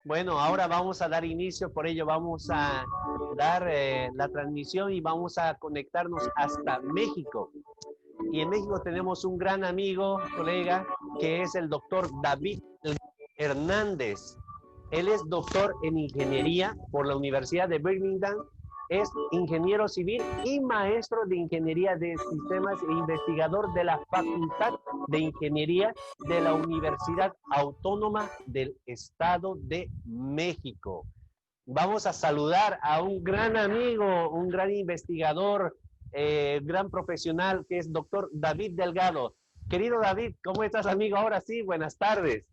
Bueno, ahora vamos a dar inicio, por ello vamos a dar la transmisión y vamos a conectarnos hasta México. Y en México tenemos un gran amigo, colega, que es el doctor David Hernández. Él es doctor en ingeniería por la Universidad de Birmingham, es ingeniero civil y maestro de ingeniería de sistemas e investigador de la Facultad de Ingeniería de la Universidad Autónoma del Estado de México. Vamos a saludar a un gran amigo, un gran investigador, gran profesional, que es doctor David Delgado. Querido David, ¿cómo estás, amigo? Ahora sí, buenas tardes.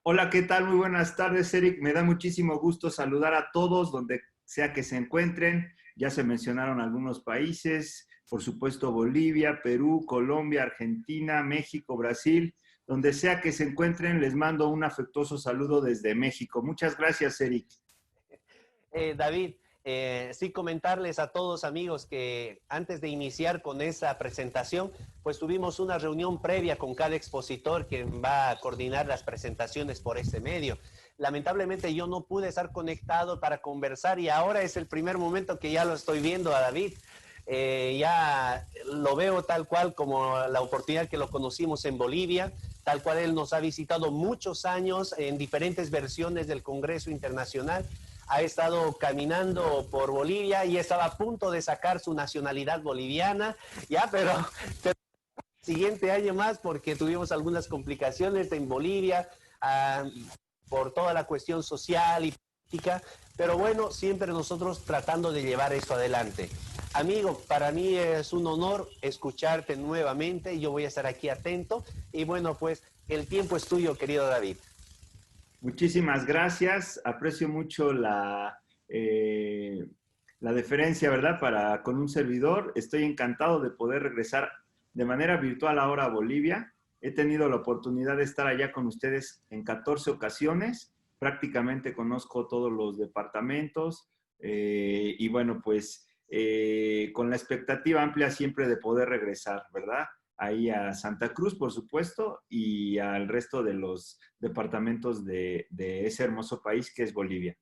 Hola, ¿qué tal? Muy buenas tardes, Eric. Me da muchísimo gusto saludar a todos, donde sea que se encuentren. Ya se mencionaron algunos países, por supuesto Bolivia, Perú, Colombia, Argentina, México, Brasil. Donde sea que se encuentren, les mando un afectuoso saludo desde México. Muchas gracias, Eric. David, sí comentarles a todos, amigos, que antes de iniciar con esa presentación, pues tuvimos una reunión previa con cada expositor que va a coordinar las presentaciones por ese medio. Lamentablemente yo no pude estar conectado para conversar y ahora es el primer momento que ya lo estoy viendo a David. Ya lo veo tal cual como la oportunidad que lo conocimos en Bolivia, tal cual él nos ha visitado muchos años en diferentes versiones del Congreso Internacional. Ha estado caminando por Bolivia y estaba a punto de sacar su nacionalidad boliviana, ya, pero siguiente año más porque tuvimos algunas complicaciones en Bolivia por toda la cuestión social y política, pero bueno, siempre nosotros tratando de llevar esto adelante. Amigo, para mí es un honor escucharte nuevamente, yo voy a estar aquí atento y bueno, pues el tiempo es tuyo, querido David. Muchísimas gracias. Aprecio mucho la deferencia, ¿verdad? Con un servidor. Estoy encantado de poder regresar de manera virtual ahora a Bolivia. He tenido la oportunidad de estar allá con ustedes en 14 ocasiones. Prácticamente conozco todos los departamentos y bueno, pues con la expectativa amplia siempre de poder regresar, ¿verdad? Ahí a Santa Cruz, por supuesto, y al resto de los departamentos de ese hermoso país que es Bolivia.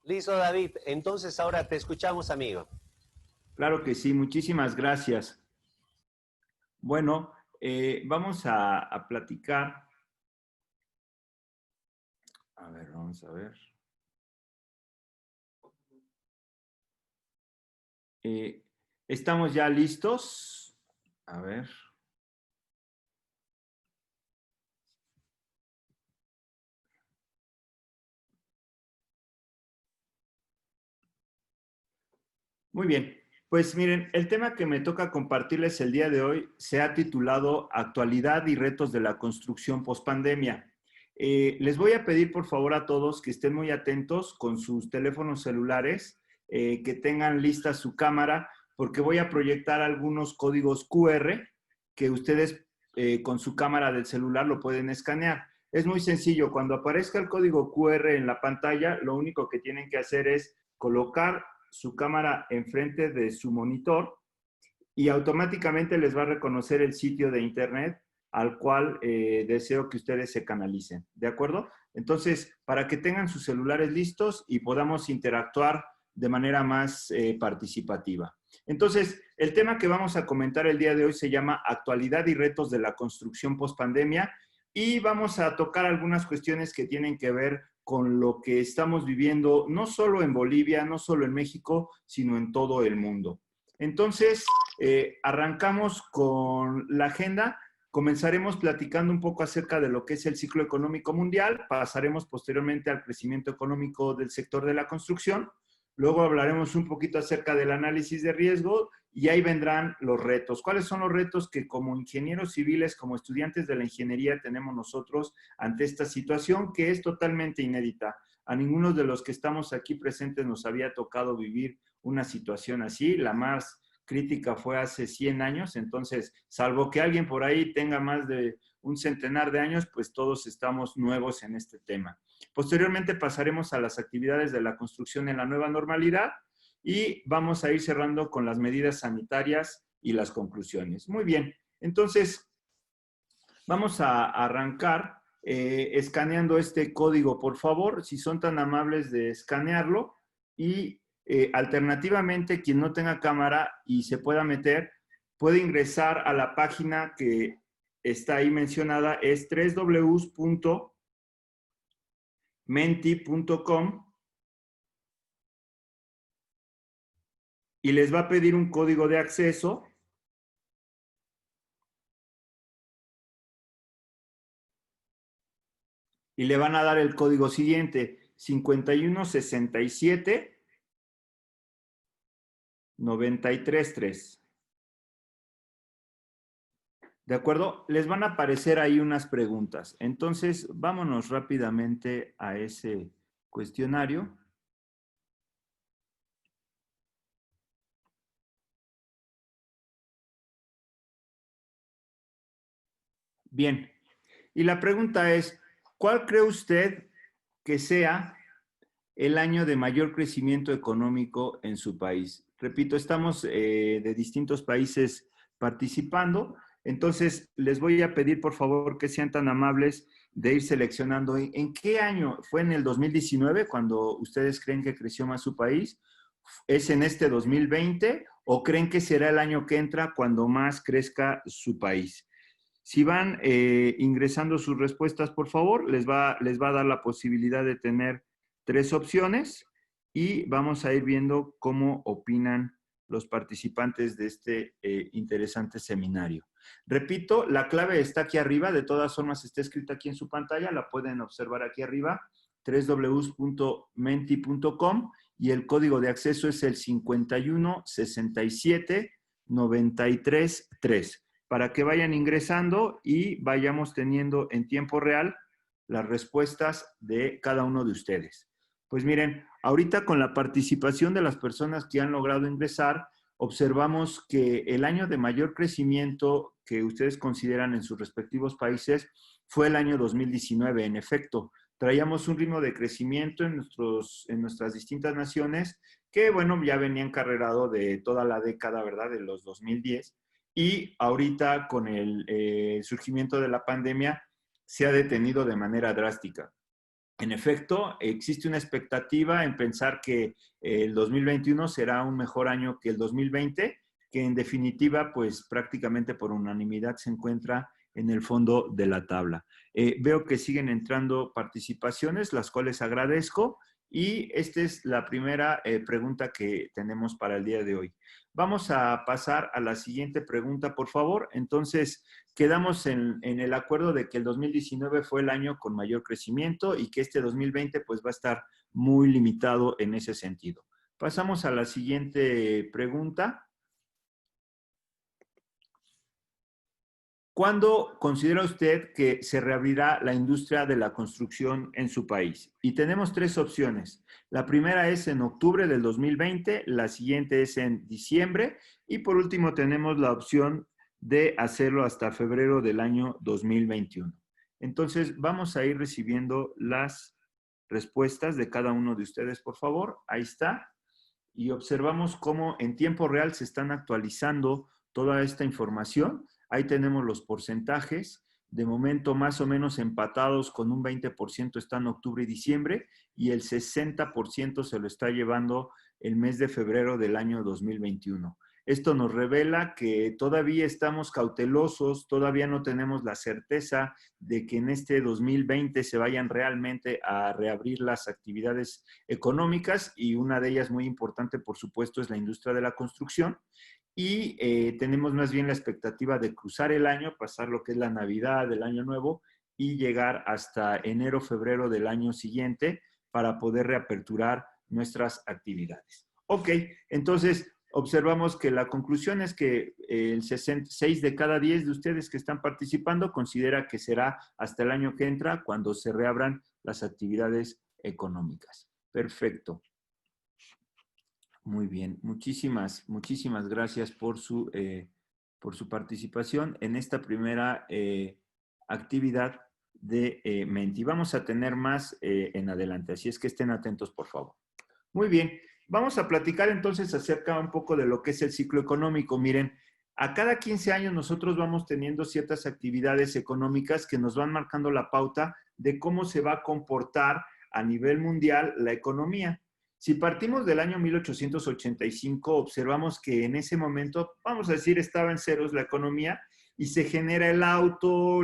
Listo, David. Entonces ahora te escuchamos, amigo. Claro que sí, muchísimas gracias. Bueno, vamos a platicar. A ver, vamos a ver. ¿Estamos ya listos? A ver. Muy bien. Pues miren, el tema que me toca compartirles el día de hoy se ha titulado Actualidad y retos de la construcción pospandemia. Les voy a pedir por favor a todos que estén muy atentos con sus teléfonos celulares, que tengan lista su cámara, porque voy a proyectar algunos códigos QR que ustedes con su cámara del celular lo pueden escanear. Es muy sencillo, cuando aparezca el código QR en la pantalla, lo único que tienen que hacer es colocar su cámara enfrente de su monitor y automáticamente les va a reconocer el sitio de internet al cual deseo que ustedes se canalicen. ¿De acuerdo? Entonces, para que tengan sus celulares listos y podamos interactuar de manera más participativa. Entonces, el tema que vamos a comentar el día de hoy se llama Actualidad y retos de la construcción pospandemia y vamos a tocar algunas cuestiones que tienen que ver con lo que estamos viviendo, no solo en Bolivia, no solo en México, sino en todo el mundo. Entonces, arrancamos con la agenda. Comenzaremos platicando un poco acerca de lo que es el ciclo económico mundial, pasaremos posteriormente al crecimiento económico del sector de la construcción, luego hablaremos un poquito acerca del análisis de riesgo y ahí vendrán los retos. ¿Cuáles son los retos que como ingenieros civiles, como estudiantes de la ingeniería tenemos nosotros ante esta situación que es totalmente inédita? A ninguno de los que estamos aquí presentes nos había tocado vivir una situación así. La más crítica fue hace 100 años, entonces, salvo que alguien por ahí tenga más de un centenar de años, pues todos estamos nuevos en este tema. Posteriormente pasaremos a las actividades de la construcción en la nueva normalidad y vamos a ir cerrando con las medidas sanitarias y las conclusiones. Muy bien, entonces vamos a arrancar escaneando este código, por favor, si son tan amables de escanearlo. Y alternativamente, quien no tenga cámara y se pueda meter, puede ingresar a la página que está ahí mencionada, es www.menti.com, y les va a pedir un código de acceso. Y le van a dar el código siguiente, 5167933. ¿De acuerdo? Les van a aparecer ahí unas preguntas. Entonces, vámonos rápidamente a ese cuestionario. Bien. Y la pregunta es, ¿cuál cree usted que sea el año de mayor crecimiento económico en su país? Repito, estamos de distintos países participando, entonces les voy a pedir por favor que sean tan amables de ir seleccionando en qué año. ¿Fue en el 2019 cuando ustedes creen que creció más su país? ¿Es en este 2020 o creen que será el año que entra cuando más crezca su país? Si van ingresando sus respuestas, por favor, les va a dar la posibilidad de tener 3 opciones y vamos a ir viendo cómo opinan los participantes de este interesante seminario. Repito, la clave está aquí arriba, de todas formas está escrita aquí en su pantalla, la pueden observar aquí arriba, www.menti.com, y el código de acceso es el 5167933, para que vayan ingresando y vayamos teniendo en tiempo real las respuestas de cada uno de ustedes. Pues miren, ahorita con la participación de las personas que han logrado ingresar, observamos que el año de mayor crecimiento que ustedes consideran en sus respectivos países fue el año 2019. En efecto, traíamos un ritmo de crecimiento en nuestras distintas naciones que, bueno, ya venían carrerado de toda la década, ¿verdad?, de los 2010. Y ahorita con el surgimiento de la pandemia se ha detenido de manera drástica. En efecto, existe una expectativa en pensar que el 2021 será un mejor año que el 2020, que en definitiva, pues prácticamente por unanimidad se encuentra en el fondo de la tabla. Veo que siguen entrando participaciones, las cuales agradezco, y esta es la primera pregunta que tenemos para el día de hoy. Vamos a pasar a la siguiente pregunta, por favor. Entonces, quedamos en el acuerdo de que el 2019 fue el año con mayor crecimiento y que este 2020 pues va a estar muy limitado en ese sentido. Pasamos a la siguiente pregunta. ¿Cuándo considera usted que se reabrirá la industria de la construcción en su país? Y tenemos 3 opciones. La primera es en octubre del 2020, la siguiente es en diciembre y por último tenemos la opción de hacerlo hasta febrero del año 2021. Entonces, vamos a ir recibiendo las respuestas de cada uno de ustedes, por favor. Ahí está. Y observamos cómo en tiempo real se están actualizando toda esta información. Ahí tenemos los porcentajes. De momento, más o menos empatados con un 20% están octubre y diciembre y el 60% se lo está llevando el mes de febrero del año 2021. Esto nos revela que todavía estamos cautelosos, todavía no tenemos la certeza de que en este 2020 se vayan realmente a reabrir las actividades económicas y una de ellas muy importante, por supuesto, es la industria de la construcción. Y tenemos más bien la expectativa de cruzar el año, pasar lo que es la Navidad, el Año Nuevo y llegar hasta enero, febrero del año siguiente para poder reaperturar nuestras actividades. Ok, entonces observamos que la conclusión es que el 6 de cada 10 de ustedes que están participando considera que será hasta el año que entra cuando se reabran las actividades económicas. Perfecto. Muy bien, muchísimas gracias por su participación en esta primera actividad de Menti. Vamos a tener más en adelante, así es que estén atentos, por favor. Muy bien, vamos a platicar entonces acerca un poco de lo que es el ciclo económico. Miren, A cada 15 años nosotros vamos teniendo ciertas actividades económicas que nos van marcando la pauta de cómo se va a comportar a nivel mundial la economía. Si partimos del año 1885, observamos que en ese momento, vamos a decir, estaba en ceros la economía y se genera el auto,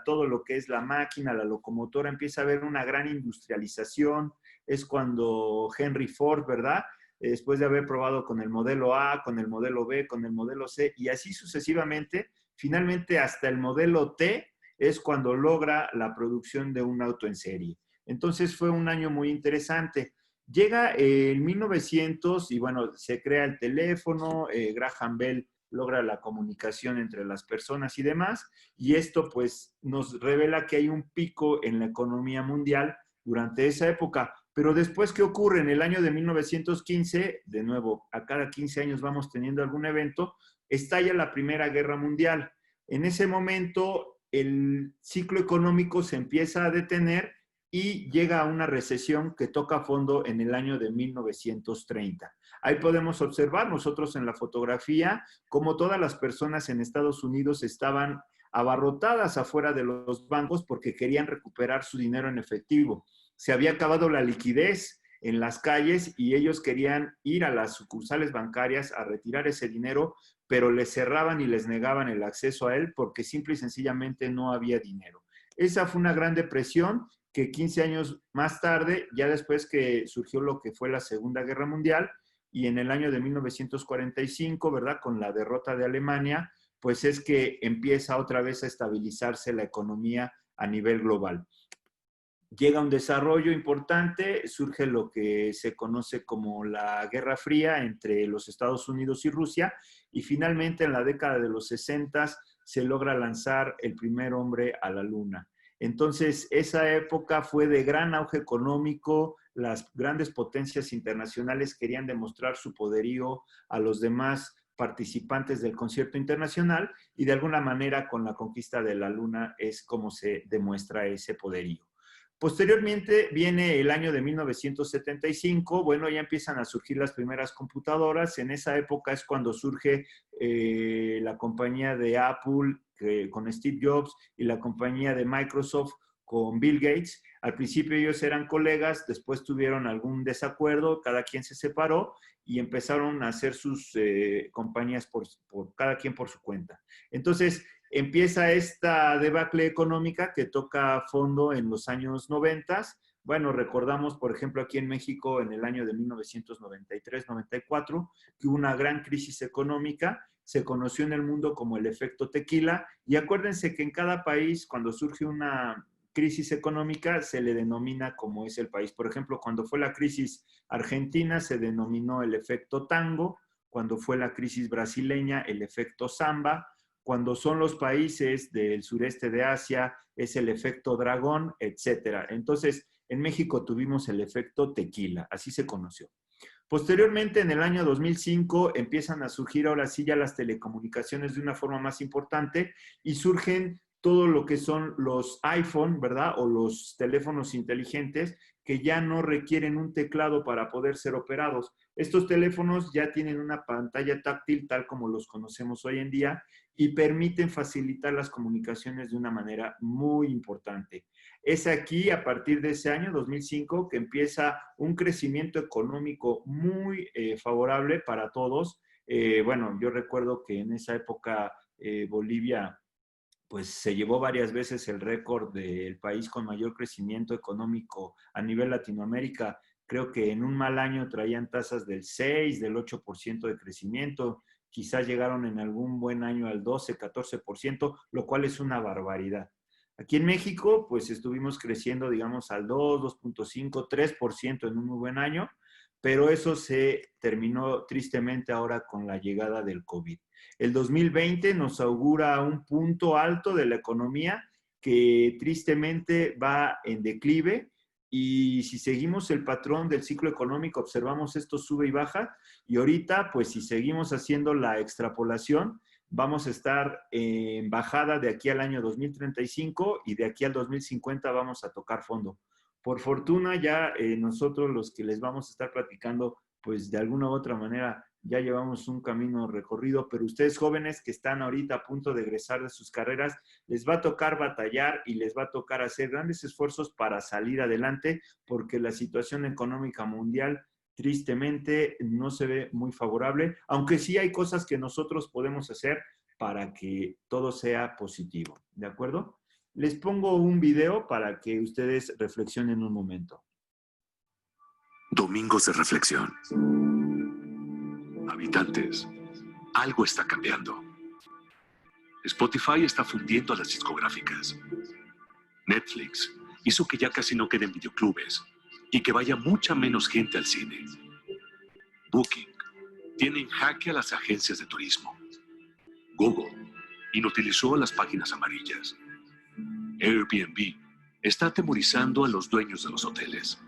todo lo que es la máquina, la locomotora, empieza a haber una gran industrialización. Es cuando Henry Ford, ¿verdad? Después de haber probado con el modelo A, con el modelo B, con el modelo C, y así sucesivamente, finalmente hasta el modelo T es cuando logra la producción de un auto en serie. Entonces fue un año muy interesante. Llega en 1900 y bueno, se crea el teléfono, Graham Bell logra la comunicación entre las personas y demás, y esto pues nos revela que hay un pico en la economía mundial durante esa época. Pero después, ¿qué ocurre? En el año de 1915, de nuevo, a cada 15 años vamos teniendo algún evento, estalla la Primera Guerra Mundial. En ese momento, el ciclo económico se empieza a detener y llega a una recesión que toca fondo en el año de 1930. Ahí podemos observar nosotros en la fotografía cómo todas las personas en Estados Unidos estaban abarrotadas afuera de los bancos porque querían recuperar su dinero en efectivo. Se había acabado la liquidez en las calles y ellos querían ir a las sucursales bancarias a retirar ese dinero, pero les cerraban y les negaban el acceso a él porque simple y sencillamente no había dinero. Esa fue una gran depresión que 15 años más tarde, ya después que surgió lo que fue la Segunda Guerra Mundial, y en el año de 1945, ¿verdad? Con la derrota de Alemania, pues es que empieza otra vez a estabilizarse la economía a nivel global. Llega un desarrollo importante, surge lo que se conoce como la Guerra Fría entre los Estados Unidos y Rusia, y finalmente en la década de los 60 se logra lanzar el primer hombre a la Luna. Entonces, esa época fue de gran auge económico, las grandes potencias internacionales querían demostrar su poderío a los demás participantes del concierto internacional y de alguna manera con la conquista de la Luna es como se demuestra ese poderío. Posteriormente viene el año de 1975, bueno, ya empiezan a surgir las primeras computadoras, en esa época es cuando surge la compañía de Apple con Steve Jobs y la compañía de Microsoft con Bill Gates. Al principio ellos eran colegas, después tuvieron algún desacuerdo, cada quien se separó y empezaron a hacer sus compañías por cada quien por su cuenta. Entonces, empieza esta debacle económica que toca fondo en los años 90. Bueno, recordamos, por ejemplo, aquí en México en el año de 1993-94, que hubo una gran crisis económica, se conoció en el mundo como el efecto tequila, y acuérdense que en cada país, cuando surge una crisis económica, se le denomina como es el país. Por ejemplo, cuando fue la crisis argentina, se denominó el efecto tango, cuando fue la crisis brasileña, el efecto samba, cuando son los países del sureste de Asia, es el efecto dragón, etcétera. Entonces, en México tuvimos el efecto tequila, así se conoció. Posteriormente, en el año 2005, empiezan a surgir ahora sí ya las telecomunicaciones de una forma más importante y surgen todo lo que son los iPhone, ¿verdad? O los teléfonos inteligentes que ya no requieren un teclado para poder ser operados. Estos teléfonos ya tienen una pantalla táctil tal como los conocemos hoy en día y permiten facilitar las comunicaciones de una manera muy importante. Es aquí, a partir de ese año, 2005, que empieza un crecimiento económico muy favorable para todos. Bueno, yo recuerdo que en esa época Bolivia pues se llevó varias veces el récord del país con mayor crecimiento económico a nivel Latinoamérica. Creo que en un mal año traían tasas del 6, del 8% de crecimiento. Quizás llegaron en algún buen año al 12, 14%, lo cual es una barbaridad. Aquí en México, pues estuvimos creciendo, digamos, al 2, 2.5, 3% en un muy buen año, pero eso se terminó tristemente ahora con la llegada del COVID. El 2020 nos augura un punto alto de la economía que tristemente va en declive y si seguimos el patrón del ciclo económico, observamos esto sube y baja y ahorita, pues si seguimos haciendo la extrapolación, vamos a estar en bajada de aquí al año 2035 y de aquí al 2050 vamos a tocar fondo. Por fortuna ya nosotros los que les vamos a estar platicando, pues de alguna u otra manera ya llevamos un camino recorrido, pero ustedes jóvenes que están ahorita a punto de egresar de sus carreras, les va a tocar batallar y les va a tocar hacer grandes esfuerzos para salir adelante, porque la situación económica mundial tristemente no se ve muy favorable, aunque sí hay cosas que nosotros podemos hacer para que todo sea positivo, ¿de acuerdo? Les pongo un video para que ustedes reflexionen un momento. Domingos de reflexión. Habitantes, algo está cambiando. Spotify está fundiendo a las discográficas. Netflix hizo que ya casi no queden videoclubes y que vaya mucha menos gente al cine. Booking tiene en jaque a las agencias de turismo. Google inutilizó a las páginas amarillas. Airbnb está atemorizando a los dueños de los hoteles.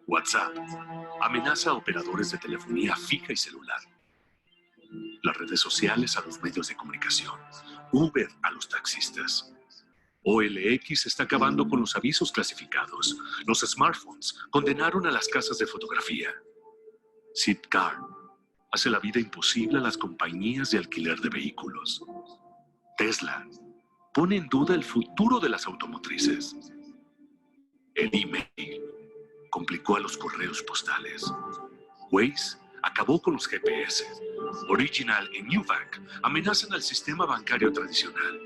WhatsApp amenaza a operadores de telefonía fija y celular. Las redes sociales a los medios de comunicación. Uber a los taxistas. OLX está acabando con los avisos clasificados. Los smartphones condenaron a las casas de fotografía. Zipcar hace la vida imposible a las compañías de alquiler de vehículos. Tesla pone en duda el futuro de las automotrices. El email complicó a los correos postales. Waze acabó con los GPS. Original y Nubank amenazan al sistema bancario tradicional.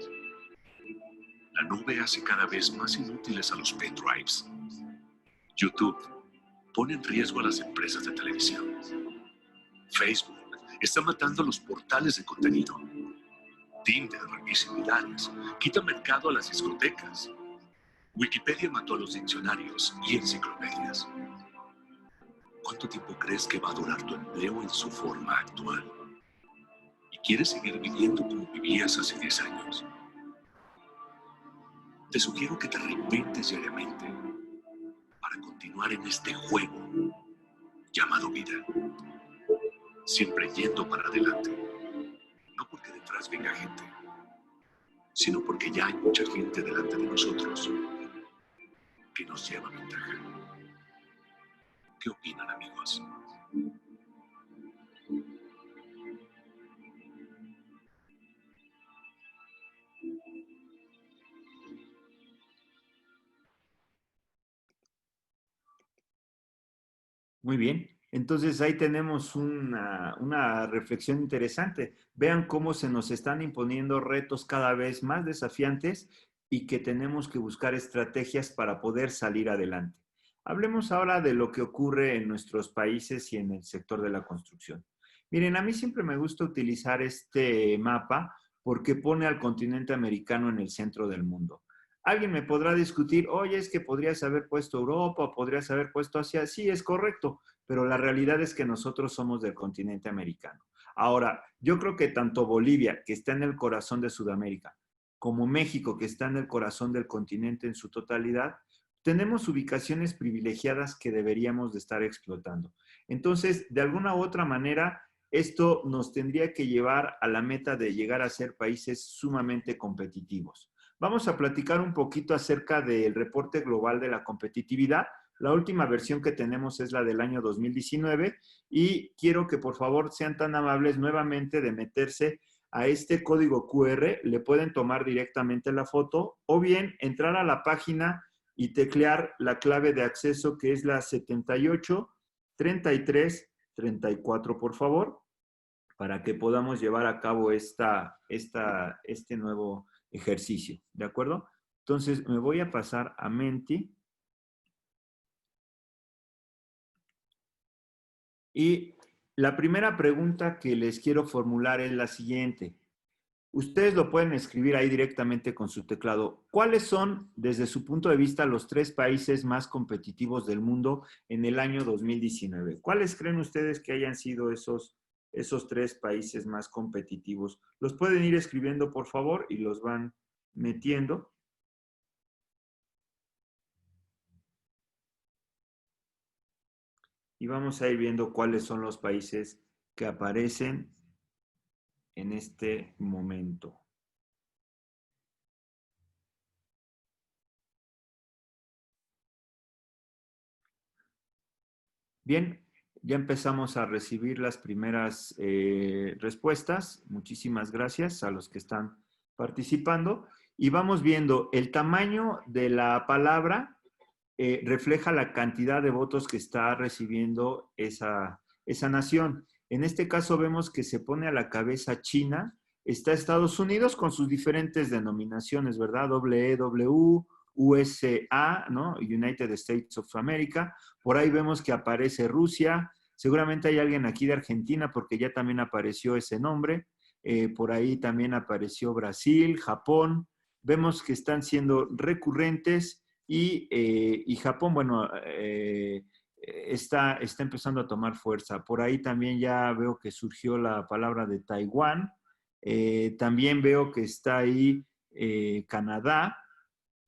La nube hace cada vez más inútiles a los pendrives. YouTube pone en riesgo a las empresas de televisión. Facebook está matando a los portales de contenido. Tinder y similares quitan mercado a las discotecas. Wikipedia mató a los diccionarios y enciclopedias. ¿Cuánto tiempo crees que va a durar tu empleo en su forma actual? ¿Y quieres seguir viviendo como vivías hace 10 años? Te sugiero que te reinventes diariamente para continuar en este juego llamado vida. Siempre yendo para adelante. No porque detrás venga gente, sino porque ya hay mucha gente delante de nosotros que nos lleva ventaja. ¿Qué opinan, amigos? Muy bien. Entonces ahí tenemos una reflexión interesante. Vean cómo se nos están imponiendo retos cada vez más desafiantes y que tenemos que buscar estrategias para poder salir adelante. Hablemos ahora de lo que ocurre en nuestros países y en el sector de la construcción. Miren, a mí siempre me gusta utilizar este mapa porque pone al continente americano en el centro del mundo. Alguien me podrá discutir, oye, es que podrías haber puesto Europa o podrías haber puesto Asia. Sí, es correcto, pero la realidad es que nosotros somos del continente americano. Ahora, yo creo que tanto Bolivia, que está en el corazón de Sudamérica, como México, que está en el corazón del continente en su totalidad, tenemos ubicaciones privilegiadas que deberíamos de estar explotando. Entonces, de alguna u otra manera, esto nos tendría que llevar a la meta de llegar a ser países sumamente competitivos. Vamos a platicar un poquito acerca del reporte global de la competitividad. La última versión que tenemos es la del año 2019 y quiero que por favor sean tan amables nuevamente de meterse a este código QR, le pueden tomar directamente la foto o bien entrar a la página y teclear la clave de acceso que es la 78 33 34, por favor, para que podamos llevar a cabo este nuevo ejercicio, ¿de acuerdo? Entonces me voy a pasar a Menti y la primera pregunta que les quiero formular es la siguiente. Ustedes lo pueden escribir ahí directamente con su teclado. ¿Cuáles son, desde su punto de vista, los 3 países más competitivos del mundo en el año 2019? ¿Cuáles creen ustedes que hayan sido esos 3 países más competitivos? Los pueden ir escribiendo, por favor, y los van metiendo. Y vamos a ir viendo cuáles son los países que aparecen en este momento. Bien, ya empezamos a recibir las primeras respuestas. Muchísimas gracias a los que están participando. Y vamos viendo, el tamaño de la palabra refleja la cantidad de votos que está recibiendo esa nación. En este caso vemos que se pone a la cabeza China, está Estados Unidos con sus diferentes denominaciones, ¿verdad? WEW, USA, ¿no? United States of America. Por ahí vemos que aparece Rusia. Seguramente hay alguien aquí de Argentina porque ya también apareció ese nombre. Por ahí también apareció Brasil, Japón. Vemos que están siendo recurrentes y Japón, bueno, está empezando a tomar fuerza. Por ahí también ya veo que surgió la palabra de Taiwán. También veo que está ahí Canadá.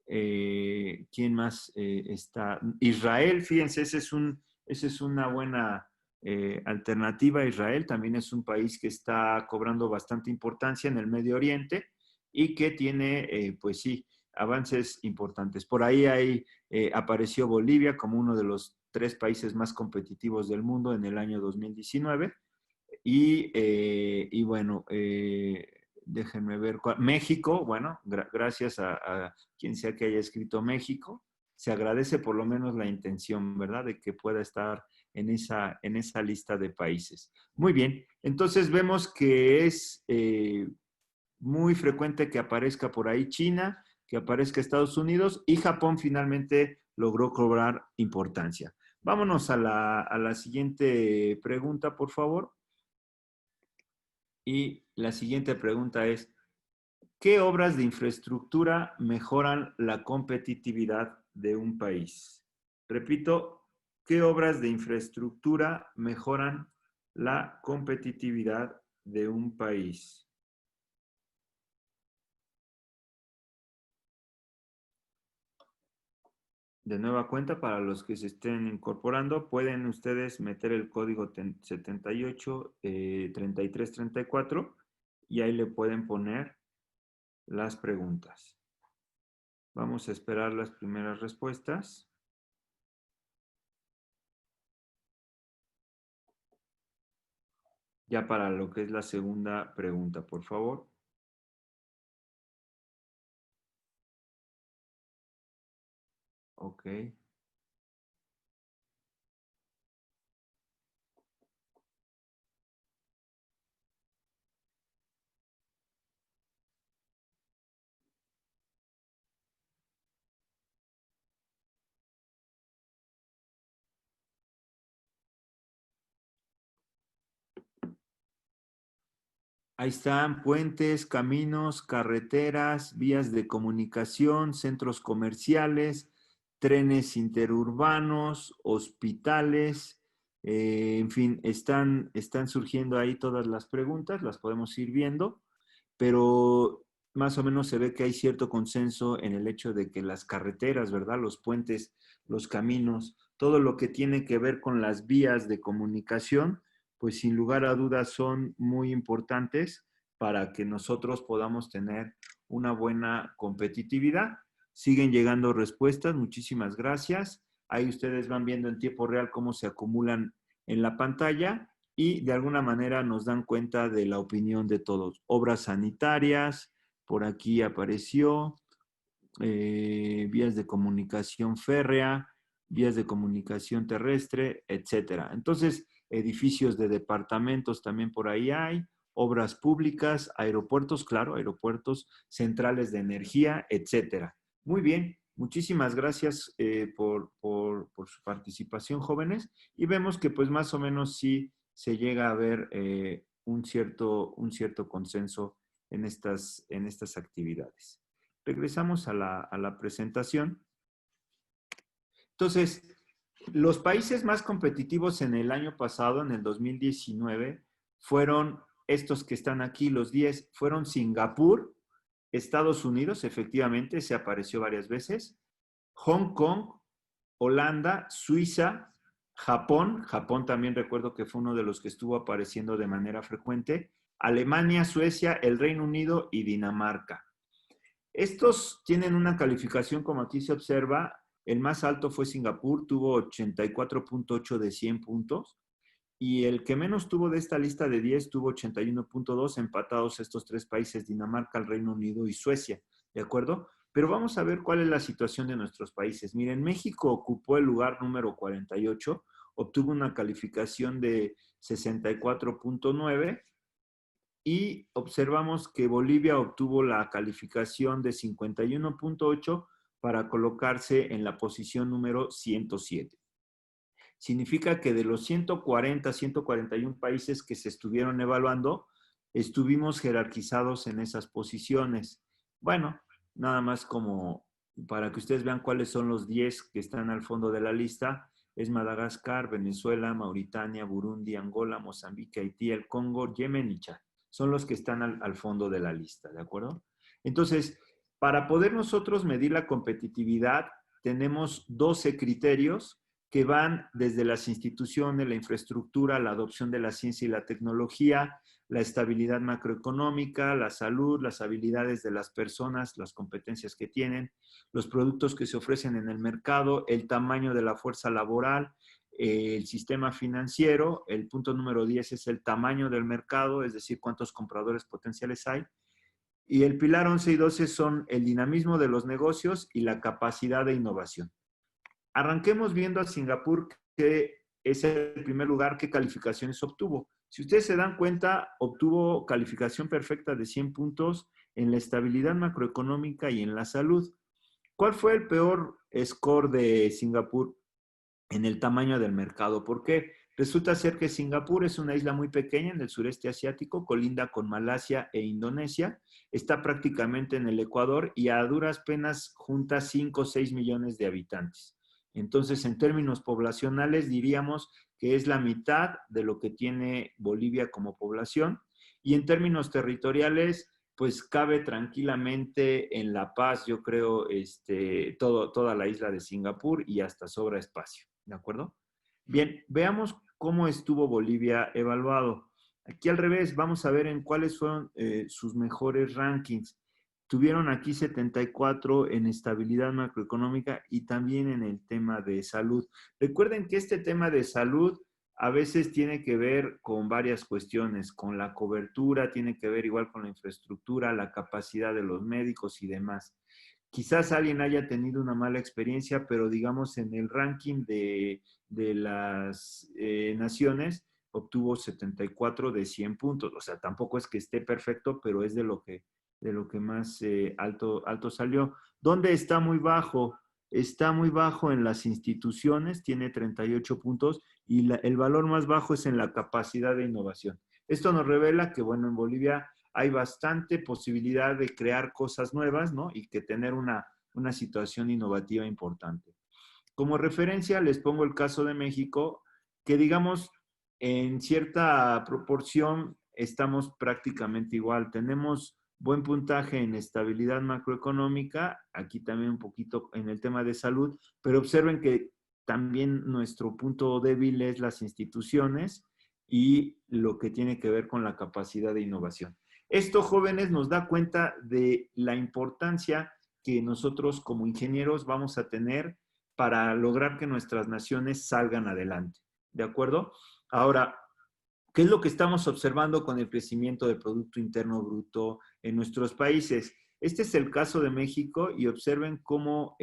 ¿Quién más está? Israel, fíjense, esa es una buena alternativa. Israel también es un país que está cobrando bastante importancia en el Medio Oriente y que tiene, pues sí, avances importantes. Por ahí apareció Bolivia como uno de los 3 países más competitivos del mundo en el año 2019. Y bueno, déjenme ver. México, bueno, gracias a quien sea que haya escrito México. Se agradece por lo menos la intención, ¿verdad? De que pueda estar en esa lista de países. Muy bien, entonces vemos que es muy frecuente que aparezca por ahí China, que aparezca Estados Unidos y Japón finalmente logró cobrar importancia. Vámonos a la siguiente pregunta, por favor. Y la siguiente pregunta es, ¿qué obras de infraestructura mejoran la competitividad de un país? Repito, ¿qué obras de infraestructura mejoran la competitividad de un país? De nueva cuenta, para los que se estén incorporando, pueden ustedes meter el código 78 33 34 y ahí le pueden poner las preguntas. Vamos a esperar las primeras respuestas. Ya para lo que es la segunda pregunta, por favor. Ok. Ahí están puentes, caminos, carreteras, vías de comunicación, centros comerciales, trenes interurbanos, hospitales, en fin, están surgiendo ahí todas las preguntas, las podemos ir viendo, pero más o menos se ve que hay cierto consenso en el hecho de que las carreteras, ¿verdad? Los puentes, los caminos, todo lo que tiene que ver con las vías de comunicación, pues sin lugar a dudas son muy importantes para que nosotros podamos tener una buena competitividad. Siguen llegando respuestas, muchísimas gracias. Ahí ustedes van viendo en tiempo real cómo se acumulan en la pantalla y de alguna manera nos dan cuenta de la opinión de todos. Obras sanitarias, por aquí apareció, vías de comunicación férrea, vías de comunicación terrestre, etcétera. Entonces, edificios de departamentos también por ahí hay, obras públicas, aeropuertos, claro, aeropuertos, centrales de energía, etcétera. Muy bien, muchísimas gracias por su participación, jóvenes, y vemos que pues más o menos sí se llega a ver un cierto consenso en estas actividades. Regresamos a la presentación. Entonces, los países más competitivos en el año pasado, en el 2019, fueron estos que están aquí, los 10, fueron Singapur, Estados Unidos, efectivamente, se apareció varias veces, Hong Kong, Holanda, Suiza, Japón también recuerdo que fue uno de los que estuvo apareciendo de manera frecuente, Alemania, Suecia, el Reino Unido y Dinamarca. Estos tienen una calificación, como aquí se observa, el más alto fue Singapur, tuvo 84.8 de 100 puntos, y el que menos tuvo de esta lista de 10 tuvo 81.2, empatados estos tres países, Dinamarca, el Reino Unido y Suecia, ¿de acuerdo? Pero vamos a ver cuál es la situación de nuestros países. Miren, México ocupó el lugar número 48, obtuvo una calificación de 64.9 y observamos que Bolivia obtuvo la calificación de 51.8 para colocarse en la posición número 107. Significa que de los 140, 141 países que se estuvieron evaluando, estuvimos jerarquizados en esas posiciones. Bueno, nada más como para que ustedes vean cuáles son los 10 que están al fondo de la lista, es Madagascar, Venezuela, Mauritania, Burundi, Angola, Mozambique, Haití, el Congo, Yemen y Chad. Son los que están al fondo de la lista, ¿de acuerdo? Entonces, para poder nosotros medir la competitividad, tenemos 12 criterios que van desde las instituciones, la infraestructura, la adopción de la ciencia y la tecnología, la estabilidad macroeconómica, la salud, las habilidades de las personas, las competencias que tienen, los productos que se ofrecen en el mercado, el tamaño de la fuerza laboral, el sistema financiero. El punto número 10 es el tamaño del mercado, es decir, cuántos compradores potenciales hay. Y el pilar 11 y 12 son el dinamismo de los negocios y la capacidad de innovación. Arranquemos viendo a Singapur, que es el primer lugar, qué calificaciones obtuvo. Si ustedes se dan cuenta, obtuvo calificación perfecta de 100 puntos en la estabilidad macroeconómica y en la salud. ¿Cuál fue el peor score de Singapur? En el tamaño del mercado. ¿Por qué? Resulta ser que Singapur es una isla muy pequeña en el sureste asiático, colinda con Malasia e Indonesia, está prácticamente en el Ecuador y a duras penas junta 5 o 6 millones de habitantes. Entonces, en términos poblacionales, diríamos que es la mitad de lo que tiene Bolivia como población, y en términos territoriales, pues cabe tranquilamente en La Paz, yo creo, toda la isla de Singapur, y hasta sobra espacio, ¿de acuerdo? Bien, veamos cómo estuvo Bolivia evaluado. Aquí al revés, vamos a ver en cuáles fueron sus mejores rankings. Tuvieron aquí 74 en estabilidad macroeconómica y también en el tema de salud. Recuerden que este tema de salud a veces tiene que ver con varias cuestiones, con la cobertura, tiene que ver igual con la infraestructura, la capacidad de los médicos y demás. Quizás alguien haya tenido una mala experiencia, pero digamos en el ranking de las naciones obtuvo 74 de 100 puntos. O sea, tampoco es que esté perfecto, pero es de lo que más alto salió. ¿Dónde está muy bajo? Está muy bajo en las instituciones, tiene 38 puntos, y el valor más bajo es en la capacidad de innovación. Esto nos revela que, bueno, en Bolivia hay bastante posibilidad de crear cosas nuevas, ¿no? Y que tener una situación innovativa importante. Como referencia, les pongo el caso de México, que digamos, en cierta proporción estamos prácticamente igual. Tenemos buen puntaje en estabilidad macroeconómica, aquí también un poquito en el tema de salud, pero observen que también nuestro punto débil es las instituciones y lo que tiene que ver con la capacidad de innovación. Esto, jóvenes, nos da cuenta de la importancia que nosotros como ingenieros vamos a tener para lograr que nuestras naciones salgan adelante. ¿De acuerdo? Ahora, ¿qué es lo que estamos observando con el crecimiento del Producto Interno Bruto en nuestros países? Este es el caso de México y observen cómo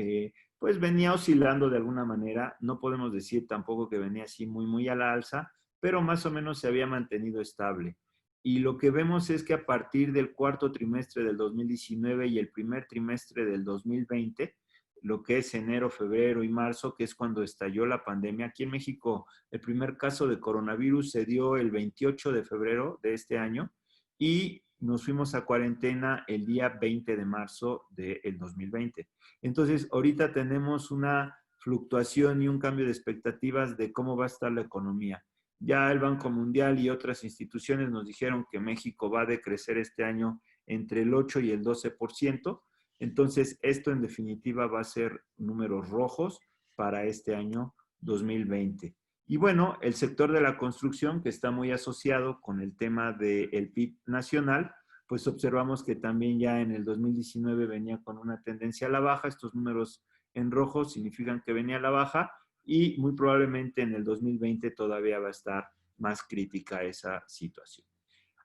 pues venía oscilando de alguna manera. No podemos decir tampoco que venía así muy a la alza, pero más o menos se había mantenido estable. Y lo que vemos es que a partir del cuarto trimestre del 2019 y el primer trimestre del 2020, lo que es enero, febrero y marzo, que es cuando estalló la pandemia, aquí en México el primer caso de coronavirus se dio el 28 de febrero de este año y nos fuimos a cuarentena el día 20 de marzo del 2020. Entonces, ahorita tenemos una fluctuación y un cambio de expectativas de cómo va a estar la economía. Ya el Banco Mundial y otras instituciones nos dijeron que México va a decrecer este año entre el 8 y el 12%. Entonces, esto en definitiva va a ser números rojos para este año 2020. Y bueno, el sector de la construcción, que está muy asociado con el tema del PIB nacional, pues observamos que también ya en el 2019 venía con una tendencia a la baja. Estos números en rojo significan que venía a la baja y muy probablemente en el 2020 todavía va a estar más crítica esa situación.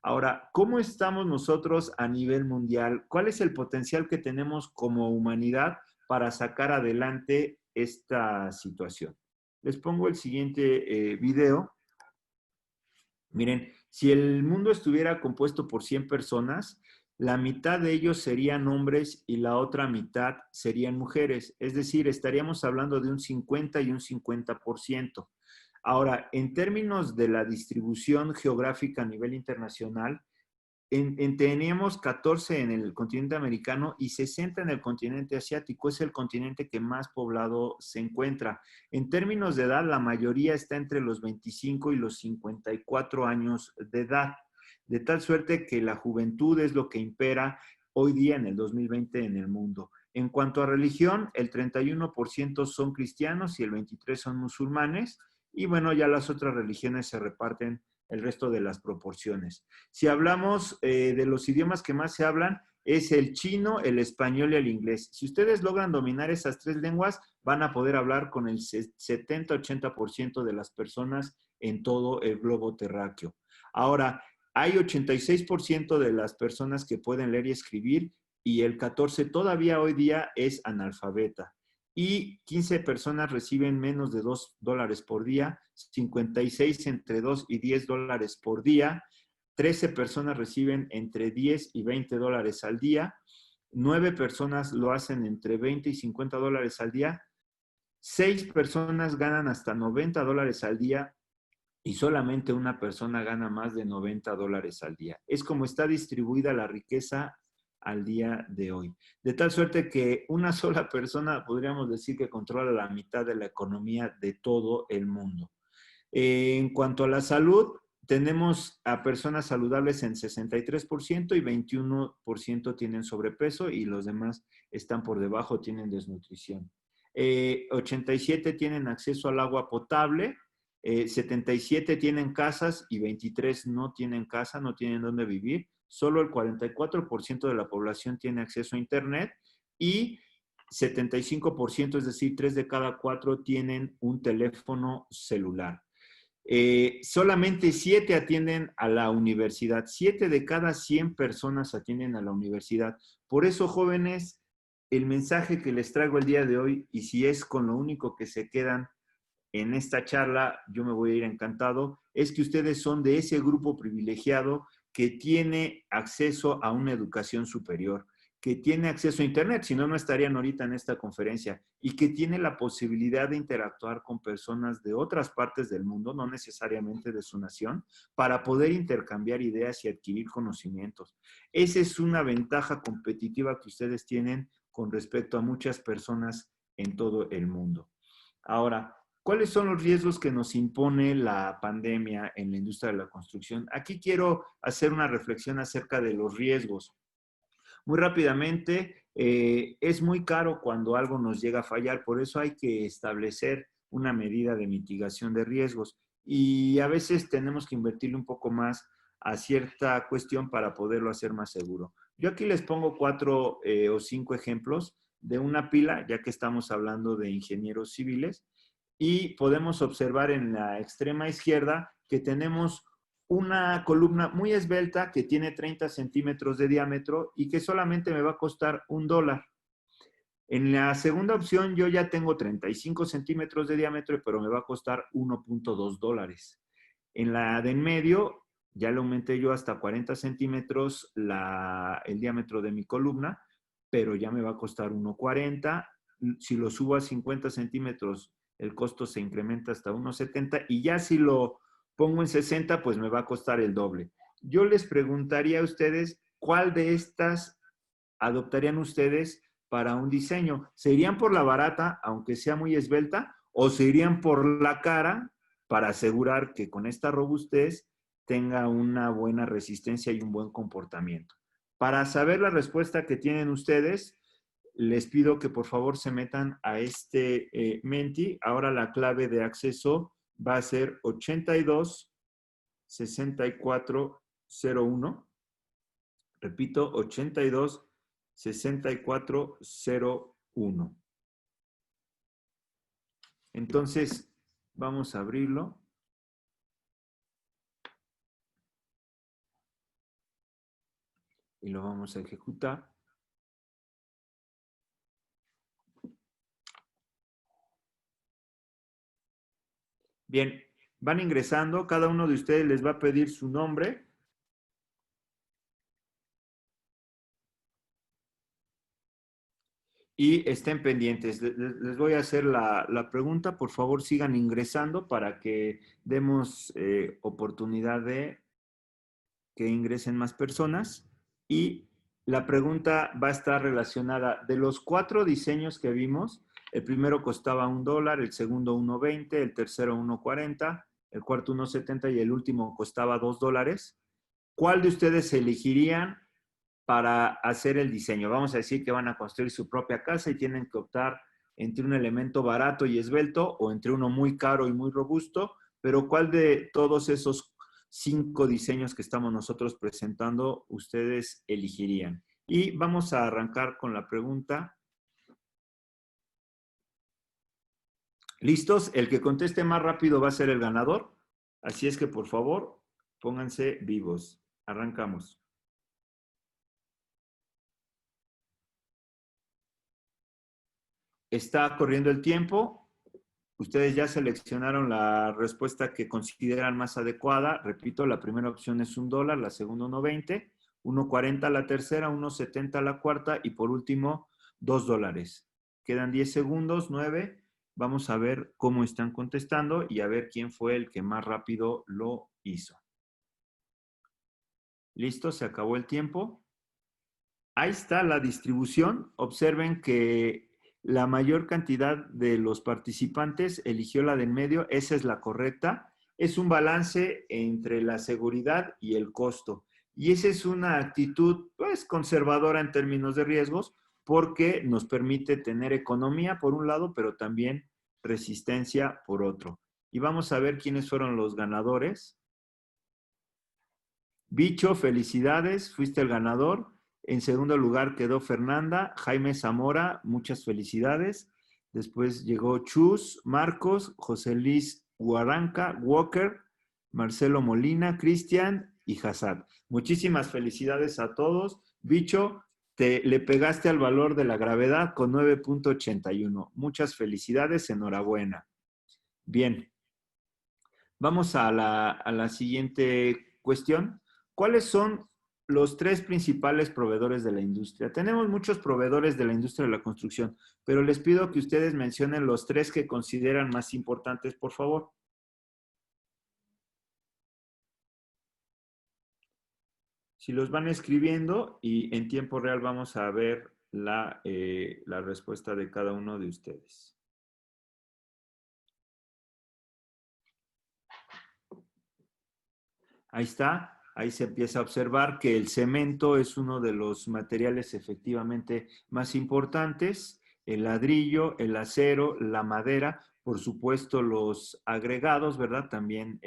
Ahora, ¿cómo estamos nosotros a nivel mundial? ¿Cuál es el potencial que tenemos como humanidad para sacar adelante esta situación? Les pongo el siguiente video. Miren, si el mundo estuviera compuesto por 100 personas, la mitad de ellos serían hombres y la otra mitad serían mujeres. Es decir, estaríamos hablando de un 50 y un 50%. Ahora, en términos de la distribución geográfica a nivel internacional, teníamos 14 en el continente americano y 60 en el continente asiático. Es el continente que más poblado se encuentra. En términos de edad, la mayoría está entre los 25 y los 54 años de edad, de tal suerte que la juventud es lo que impera hoy día en el 2020 en el mundo. En cuanto a religión, el 31% son cristianos y el 23% son musulmanes. Y bueno, ya las otras religiones se reparten el resto de las proporciones. Si hablamos de los idiomas que más se hablan, es el chino, el español y el inglés. Si ustedes logran dominar esas 3 lenguas, van a poder hablar con el 70-80% de las personas en todo el globo terráqueo. Ahora, hay 86% de las personas que pueden leer y escribir y el 14% todavía hoy día es analfabeta. Y 15 personas reciben menos de $2 por día, 56 entre 2 y $10 por día, 13 personas reciben entre 10 y $20 al día, 9 personas lo hacen entre 20 y $50 al día, 6 personas ganan hasta $90 al día y solamente una persona gana más de $90 al día. Es como está distribuida la riqueza al día de hoy. De tal suerte que una sola persona podríamos decir que controla la mitad de la economía de todo el mundo. En cuanto a la salud, tenemos a personas saludables en 63% y 21% tienen sobrepeso y los demás están por debajo, tienen desnutrición. 87 tienen acceso al agua potable, 77 tienen casas y 23 no tienen casa, no tienen dónde vivir. Solo el 44% de la población tiene acceso a Internet y 75%, es decir, 3 de cada 4 tienen un teléfono celular. Solamente 7 atienden a la universidad. 7 de cada 100 personas atienden a la universidad. Por eso, jóvenes, el mensaje que les traigo el día de hoy, y si es con lo único que se quedan en esta charla, yo me voy a ir encantado, es que ustedes son de ese grupo privilegiado que tiene acceso a una educación superior, que tiene acceso a Internet, si no, no estarían ahorita en esta conferencia, y que tiene la posibilidad de interactuar con personas de otras partes del mundo, no necesariamente de su nación, para poder intercambiar ideas y adquirir conocimientos. Esa es una ventaja competitiva que ustedes tienen con respecto a muchas personas en todo el mundo. Ahora, ¿cuáles son los riesgos que nos impone la pandemia en la industria de la construcción? Aquí quiero hacer una reflexión acerca de los riesgos. Muy rápidamente, es muy caro cuando algo nos llega a fallar, por eso hay que establecer una medida de mitigación de riesgos y a veces tenemos que invertirle un poco más a cierta cuestión para poderlo hacer más seguro. Yo aquí les pongo 4 o 5 ejemplos de una pila, ya que estamos hablando de ingenieros civiles, y podemos observar en la extrema izquierda que tenemos una columna muy esbelta que tiene 30 centímetros de diámetro y que solamente me va a costar $1. En la segunda opción yo ya tengo 35 centímetros de diámetro, pero me va a costar $1.2. En la de en medio ya le aumenté yo hasta 40 centímetros el diámetro de mi columna, pero ya me va a costar $1.40. Si lo subo a 50 centímetros, el costo se incrementa hasta $1.70 y ya si lo pongo en 60, pues me va a costar el doble. Yo les preguntaría a ustedes, ¿cuál de estas adoptarían ustedes para un diseño? ¿Se irían por la barata, aunque sea muy esbelta, o se irían por la cara para asegurar que con esta robustez tenga una buena resistencia y un buen comportamiento? Para saber la respuesta que tienen ustedes, les pido que por favor se metan a este Menti. Ahora la clave de acceso va a ser 826401. Repito, 826401. Entonces, vamos a abrirlo. y lo vamos a ejecutar. Bien, van ingresando, cada uno de ustedes les va a pedir su nombre. Y estén pendientes. Les voy a hacer la pregunta. Por favor, sigan ingresando para que demos oportunidad de que ingresen más personas. Y la pregunta va a estar relacionada de los 4 diseños que vimos. El primero costaba $1, el segundo $1.20, el tercero $1.40, el cuarto $1.70 y el último costaba $2. ¿Cuál de ustedes elegirían para hacer el diseño? Vamos a decir que van a construir su propia casa y tienen que optar entre un elemento barato y esbelto o entre uno muy caro y muy robusto, pero ¿cuál de todos esos 5 diseños que estamos nosotros presentando ustedes elegirían? Y vamos a arrancar con la pregunta. ¿Listos? El que conteste más rápido va a ser el ganador. Así es que, por favor, pónganse vivos. Arrancamos. Está corriendo el tiempo. Ustedes ya seleccionaron la respuesta que consideran más adecuada. Repito, la primera opción es $1, la segunda $1.20, $1.40 la tercera, $1.70 la cuarta y por último $2. Quedan 10 segundos, 9. Vamos a ver cómo están contestando y a ver quién fue el que más rápido lo hizo. ¿Listo? Se acabó el tiempo. Ahí está la distribución. Observen que la mayor cantidad de los participantes eligió la de en medio. Esa es la correcta. Es un balance entre la seguridad y el costo. Y esa es una actitud, pues, conservadora en términos de riesgos, porque nos permite tener economía por un lado, pero también resistencia por otro. Y vamos a ver quiénes fueron los ganadores. Bicho, felicidades, fuiste el ganador. En segundo lugar quedó Fernanda. Jaime Zamora, muchas felicidades. Después llegó Chus, Marcos, José Luis Guaranca, Walker, Marcelo Molina, Cristian y Hassad. Muchísimas felicidades a todos. Bicho, le pegaste al valor de la gravedad con 9.81. Muchas felicidades, enhorabuena. Bien, vamos a la siguiente cuestión. ¿Cuáles son los 3 principales proveedores de la industria? Tenemos muchos proveedores de la industria de la construcción, pero les pido que ustedes mencionen los 3 que consideran más importantes, por favor. Si los van escribiendo y en tiempo real vamos a ver la respuesta de cada uno de ustedes. Ahí está. Ahí se empieza a observar que el cemento es uno de los materiales efectivamente más importantes, el ladrillo, el acero, la madera, por supuesto los agregados, ¿verdad? También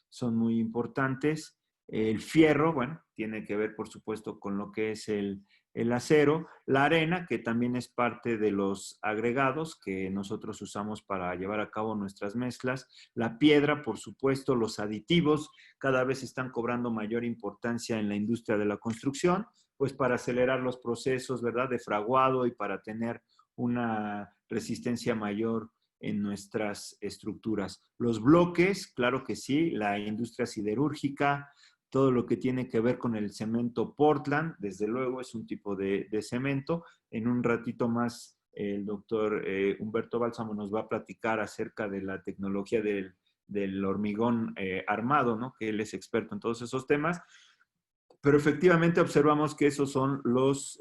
son muy importantes. El fierro, bueno, tiene que ver por supuesto con lo que es el acero, la arena, que también es parte de los agregados que nosotros usamos para llevar a cabo nuestras mezclas, la piedra, por supuesto, los aditivos, cada vez están cobrando mayor importancia en la industria de la construcción, pues para acelerar los procesos, ¿verdad?, de fraguado y para tener una resistencia mayor en nuestras estructuras. Los bloques, claro que sí, la industria siderúrgica, todo lo que tiene que ver con el cemento Portland, desde luego es un tipo de cemento. En un ratito más el doctor Humberto Bálsamo nos va a platicar acerca de la tecnología del hormigón armado, ¿no? Que él es experto en todos esos temas. Pero efectivamente observamos que esos son los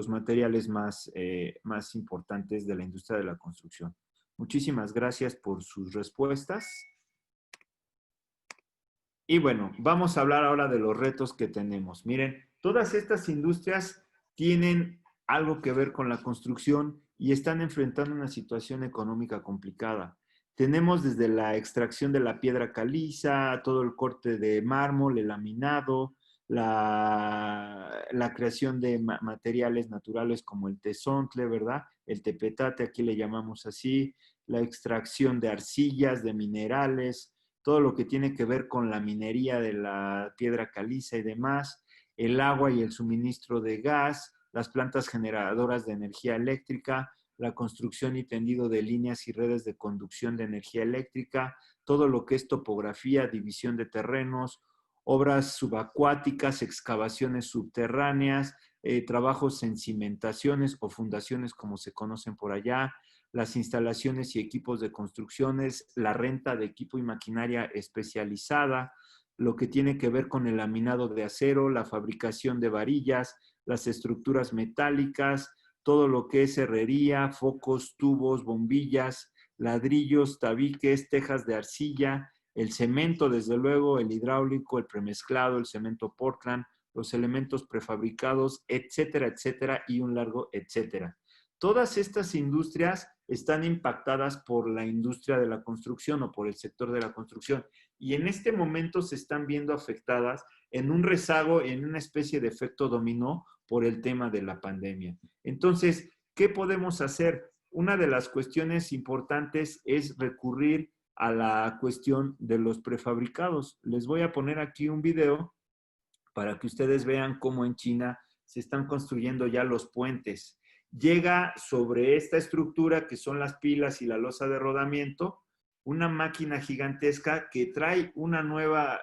materiales más importantes de la industria de la construcción. Muchísimas gracias por sus respuestas. Y bueno, vamos a hablar ahora de los retos que tenemos. Miren, todas estas industrias tienen algo que ver con la construcción y están enfrentando una situación económica complicada. Tenemos desde la extracción de la piedra caliza, todo el corte de mármol, el laminado, la creación de materiales naturales como el tezontle, ¿verdad? El tepetate, aquí le llamamos así, la extracción de arcillas, de minerales, todo lo que tiene que ver con la minería de la piedra caliza y demás, el agua y el suministro de gas, las plantas generadoras de energía eléctrica, la construcción y tendido de líneas y redes de conducción de energía eléctrica, todo lo que es topografía, división de terrenos, obras subacuáticas, excavaciones subterráneas, trabajos en cimentaciones o fundaciones como se conocen por allá, las instalaciones y equipos de construcciones, la renta de equipo y maquinaria especializada, lo que tiene que ver con el laminado de acero, la fabricación de varillas, las estructuras metálicas, todo lo que es herrería, focos, tubos, bombillas, ladrillos, tabiques, tejas de arcilla, el cemento, desde luego, el hidráulico, el premezclado, el cemento Portland, los elementos prefabricados, etcétera, etcétera, y un largo etcétera. Todas estas industrias están impactadas por la industria de la construcción o por el sector de la construcción y en este momento se están viendo afectadas en un rezago, en una especie de efecto dominó por el tema de la pandemia. Entonces, ¿qué podemos hacer? Una de las cuestiones importantes es recurrir a la cuestión de los prefabricados. Les voy a poner aquí un video para que ustedes vean cómo en China se están construyendo ya los puentes. Llega sobre esta estructura que son las pilas y la losa de rodamiento, una máquina gigantesca que trae una nueva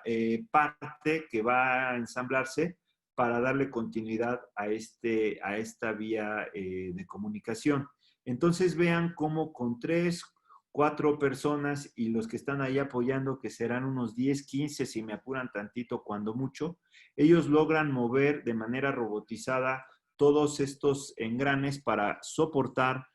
parte que va a ensamblarse para darle continuidad a esta vía de comunicación. Entonces vean cómo con 3, 4 personas y los que están ahí apoyando, que serán unos 10, 15, si me apuran tantito, cuando mucho, ellos logran mover de manera robotizada todos estos engranes para soportar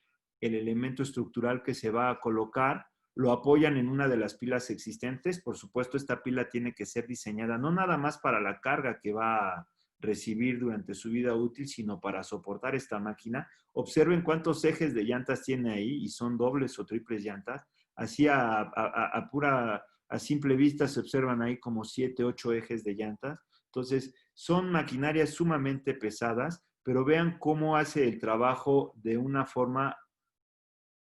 el elemento estructural que se va a colocar, lo apoyan en una de las pilas existentes. Por supuesto, esta pila tiene que ser diseñada no nada más para la carga que va a recibir durante su vida útil, sino para soportar esta máquina. Observen cuántos ejes de llantas tiene ahí y son dobles o triples llantas. Así a simple vista se observan ahí como 7, 8 ejes de llantas. Entonces, son maquinarias sumamente pesadas, pero vean cómo hace el trabajo de una forma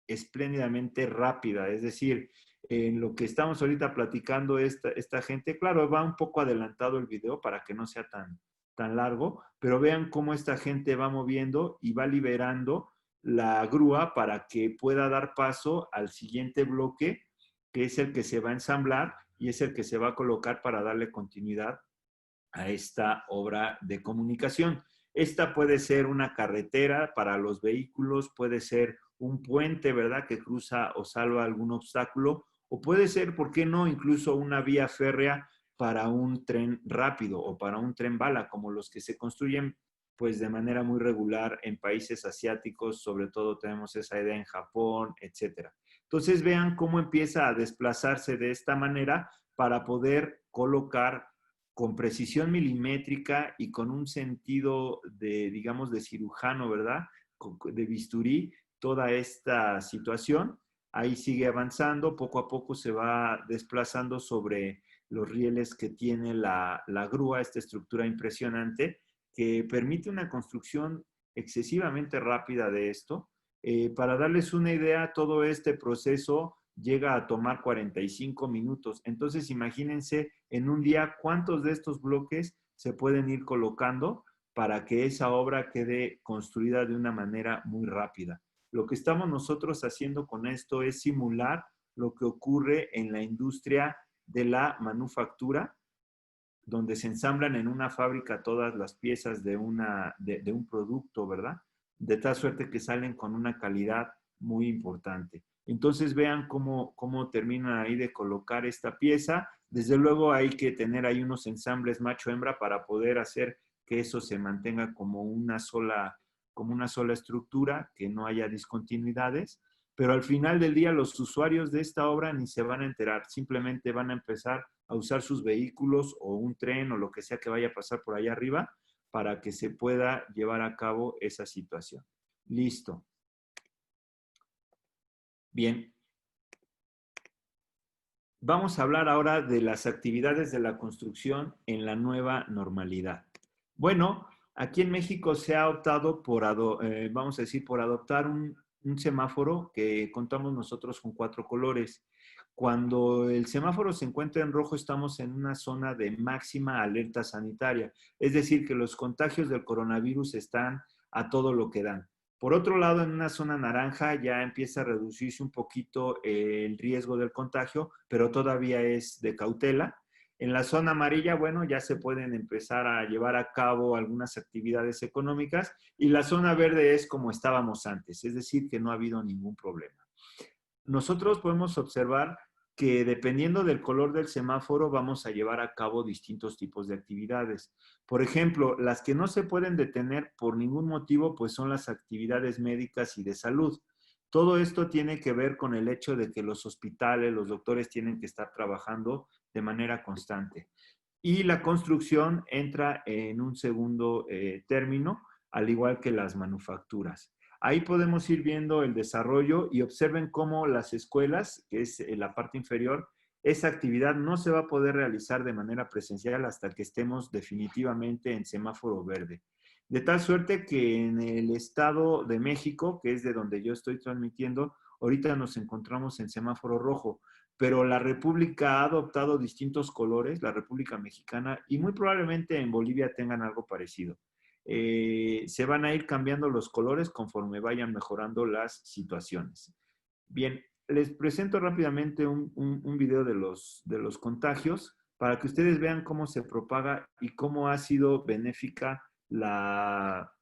espléndidamente rápida. Es decir, en lo que estamos ahorita platicando esta gente, claro, va un poco adelantado el video para que no sea tan largo, pero vean cómo esta gente va moviendo y va liberando la grúa para que pueda dar paso al siguiente bloque, que es el que se va a ensamblar y es el que se va a colocar para darle continuidad a esta obra de comunicación. Esta puede ser una carretera para los vehículos, puede ser un puente, ¿verdad?, que cruza o salva algún obstáculo, o puede ser, ¿por qué no?, incluso una vía férrea para un tren rápido o para un tren bala, como los que se construyen pues de manera muy regular en países asiáticos, sobre todo tenemos esa idea en Japón, etcétera. Entonces vean cómo empieza a desplazarse de esta manera para poder colocar con precisión milimétrica y con un sentido de, digamos, de cirujano, ¿verdad?, de bisturí, toda esta situación. Ahí sigue avanzando, poco a poco se va desplazando sobre los rieles que tiene la grúa, esta estructura impresionante que permite una construcción excesivamente rápida de esto. Para darles una idea, todo este proceso llega a tomar 45 minutos. Entonces, imagínense en un día cuántos de estos bloques se pueden ir colocando para que esa obra quede construida de una manera muy rápida. Lo que estamos nosotros haciendo con esto es simular lo que ocurre en la industria de la manufactura, donde se ensamblan en una fábrica todas las piezas de un producto, ¿verdad? De tal suerte que salen con una calidad muy importante. Entonces vean cómo terminan ahí de colocar esta pieza. Desde luego hay que tener ahí unos ensambles macho-hembra para poder hacer que eso se mantenga como una sola estructura, que no haya discontinuidades. Pero al final del día los usuarios de esta obra ni se van a enterar, simplemente van a empezar a usar sus vehículos o un tren o lo que sea que vaya a pasar por allá arriba para que se pueda llevar a cabo esa situación. Listo. Bien. Vamos a hablar ahora de las actividades de la construcción en la nueva normalidad. Bueno, aquí en México se ha optado por, vamos a decir, por adoptar un un semáforo que contamos nosotros con 4 colores. Cuando el semáforo se encuentra en rojo, estamos en una zona de máxima alerta sanitaria. Es decir, que los contagios del coronavirus están a todo lo que dan. Por otro lado, en una zona naranja ya empieza a reducirse un poquito el riesgo del contagio, pero todavía es de cautela. En la zona amarilla, bueno, ya se pueden empezar a llevar a cabo algunas actividades económicas y la zona verde es como estábamos antes, es decir, que no ha habido ningún problema. Nosotros podemos observar que dependiendo del color del semáforo vamos a llevar a cabo distintos tipos de actividades. Por ejemplo, las que no se pueden detener por ningún motivo, pues son las actividades médicas y de salud. Todo esto tiene que ver con el hecho de que los hospitales, los doctores tienen que estar trabajando de manera constante. Y la construcción entra en un segundo término, al igual que las manufacturas. Ahí podemos ir viendo el desarrollo y observen cómo las escuelas, que es la parte inferior, esa actividad no se va a poder realizar de manera presencial hasta que estemos definitivamente en semáforo verde. De tal suerte que en el Estado de México, que es de donde yo estoy transmitiendo, ahorita nos encontramos en semáforo rojo, pero la República ha adoptado distintos colores, la República Mexicana, y muy probablemente en Bolivia tengan algo parecido. Se van a ir cambiando los colores conforme vayan mejorando las situaciones. Bien, les presento rápidamente un video de los contagios para que ustedes vean cómo se propaga y cómo ha sido benéfica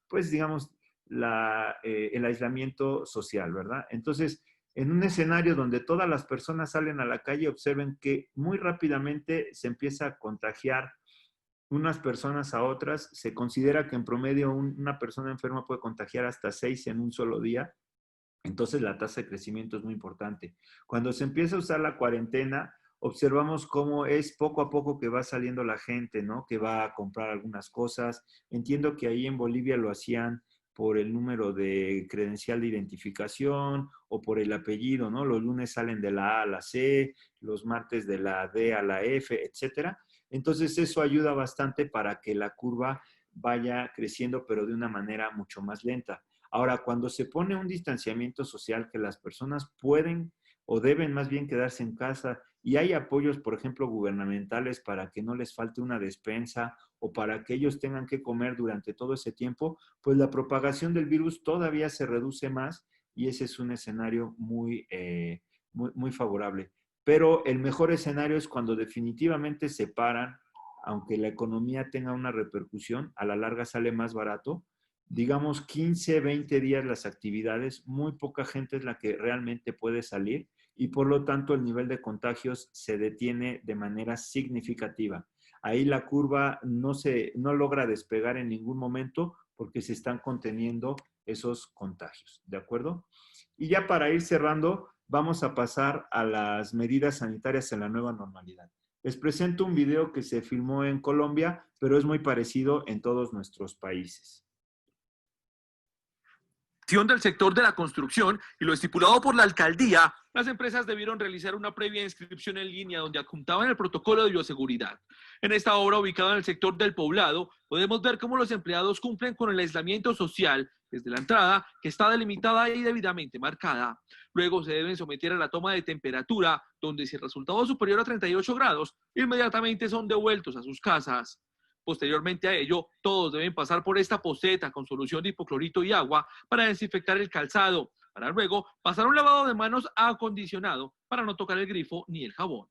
pues digamos, el aislamiento social, ¿verdad? Entonces, en un escenario donde todas las personas salen a la calle, observen que muy rápidamente se empieza a contagiar unas personas a otras. Se considera que en promedio una persona enferma puede contagiar hasta 6 en un solo día. Entonces la tasa de crecimiento es muy importante. Cuando se empieza a usar la cuarentena, observamos cómo es poco a poco que va saliendo la gente, ¿no? Que va a comprar algunas cosas. Entiendo que ahí en Bolivia lo hacían por el número de credencial de identificación o por el apellido, ¿no? Los lunes salen de la A a la C, los martes de la D a la F, etcétera. Entonces eso ayuda bastante para que la curva vaya creciendo, pero de una manera mucho más lenta. Ahora, cuando se pone un distanciamiento social que las personas pueden o deben más bien quedarse en casa y hay apoyos, por ejemplo, gubernamentales para que no les falte una despensa o para que ellos tengan que comer durante todo ese tiempo, pues la propagación del virus todavía se reduce más y ese es un escenario muy favorable. Pero el mejor escenario es cuando definitivamente se paran, aunque la economía tenga una repercusión, a la larga sale más barato. Digamos 15, 20 días las actividades, muy poca gente es la que realmente puede salir y por lo tanto el nivel de contagios se detiene de manera significativa. Ahí la curva no logra despegar en ningún momento porque se están conteniendo esos contagios, ¿de acuerdo? Y ya para ir cerrando, vamos a pasar a las medidas sanitarias en la nueva normalidad. Les presento un video que se filmó en Colombia, pero es muy parecido en todos nuestros países. Del sector de la construcción y lo estipulado por la alcaldía, las empresas debieron realizar una previa inscripción en línea donde adjuntaban el protocolo de bioseguridad. En esta obra, ubicada en el sector del Poblado, podemos ver cómo los empleados cumplen con el aislamiento social desde la entrada, que está delimitada y debidamente marcada. Luego se deben someter a la toma de temperatura, donde si el resultado es superior a 38 grados, inmediatamente son devueltos a sus casas. Posteriormente a ello, todos deben pasar por esta poseta con solución de hipoclorito y agua para desinfectar el calzado, para luego pasar un lavado de manos acondicionado para no tocar el grifo ni el jabón.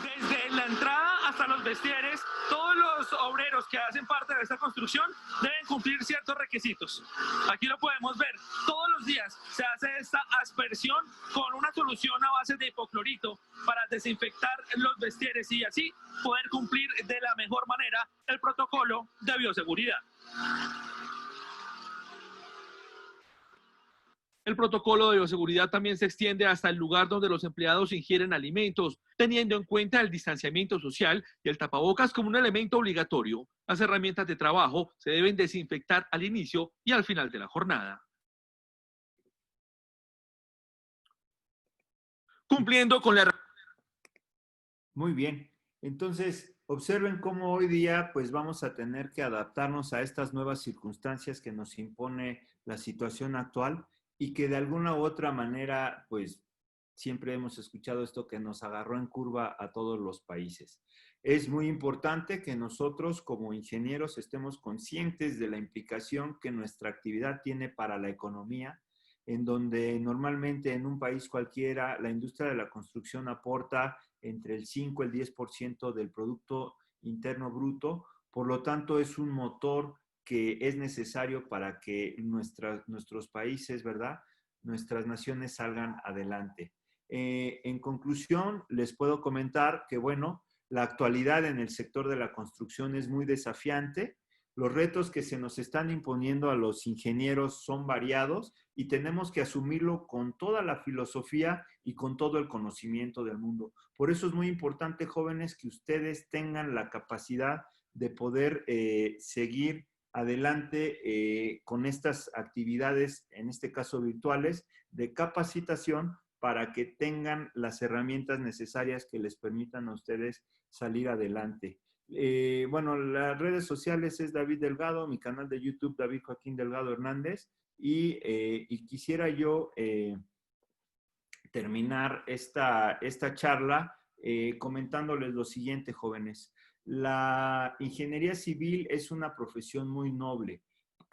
Desde la entrada hasta los vestieres, todos los obreros que hacen parte de esta construcción deben cumplir ciertos requisitos. Aquí lo podemos ver, todos los días se hace esta aspersión con una solución a base de hipoclorito para desinfectar los vestieres y así poder cumplir de la mejor manera el protocolo de bioseguridad. El protocolo de bioseguridad también se extiende hasta el lugar donde los empleados ingieren alimentos, teniendo en cuenta el distanciamiento social y el tapabocas como un elemento obligatorio. Las herramientas de trabajo se deben desinfectar al inicio y al final de la jornada. Cumpliendo con la... Muy bien. Entonces, observen cómo hoy día pues vamos a tener que adaptarnos a estas nuevas circunstancias que nos impone la situación actual y que de alguna u otra manera, pues siempre hemos escuchado esto que nos agarró en curva a todos los países. Es muy importante que nosotros como ingenieros estemos conscientes de la implicación que nuestra actividad tiene para la economía, en donde normalmente en un país cualquiera la industria de la construcción aporta entre el 5 y el 10% del Producto Interno Bruto. Por lo tanto, es un motor que es necesario para que nuestros países, ¿verdad?, nuestras naciones salgan adelante. En conclusión, les puedo comentar que, bueno, la actualidad en el sector de la construcción es muy desafiante. Los retos que se nos están imponiendo a los ingenieros son variados y tenemos que asumirlo con toda la filosofía y con todo el conocimiento del mundo. Por eso es muy importante, jóvenes, que ustedes tengan la capacidad de poder seguir adelante con estas actividades, en este caso virtuales, de capacitación para que tengan las herramientas necesarias que les permitan a ustedes salir adelante. Bueno, las redes sociales es David Delgado, mi canal de YouTube David Joaquín Delgado Hernández, y quisiera yo terminar esta charla comentándoles lo siguiente, jóvenes. La ingeniería civil es una profesión muy noble,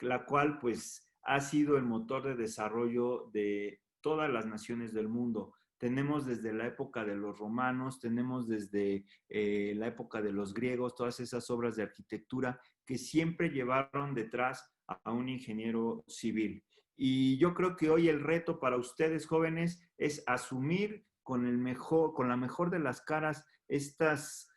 la cual pues ha sido el motor de desarrollo de todas las naciones del mundo. Tenemos desde la época de los romanos, tenemos desde la época de los griegos, todas esas obras de arquitectura que siempre llevaron detrás a un ingeniero civil. Y yo creo que hoy el reto para ustedes, jóvenes, es asumir con la mejor de las caras estas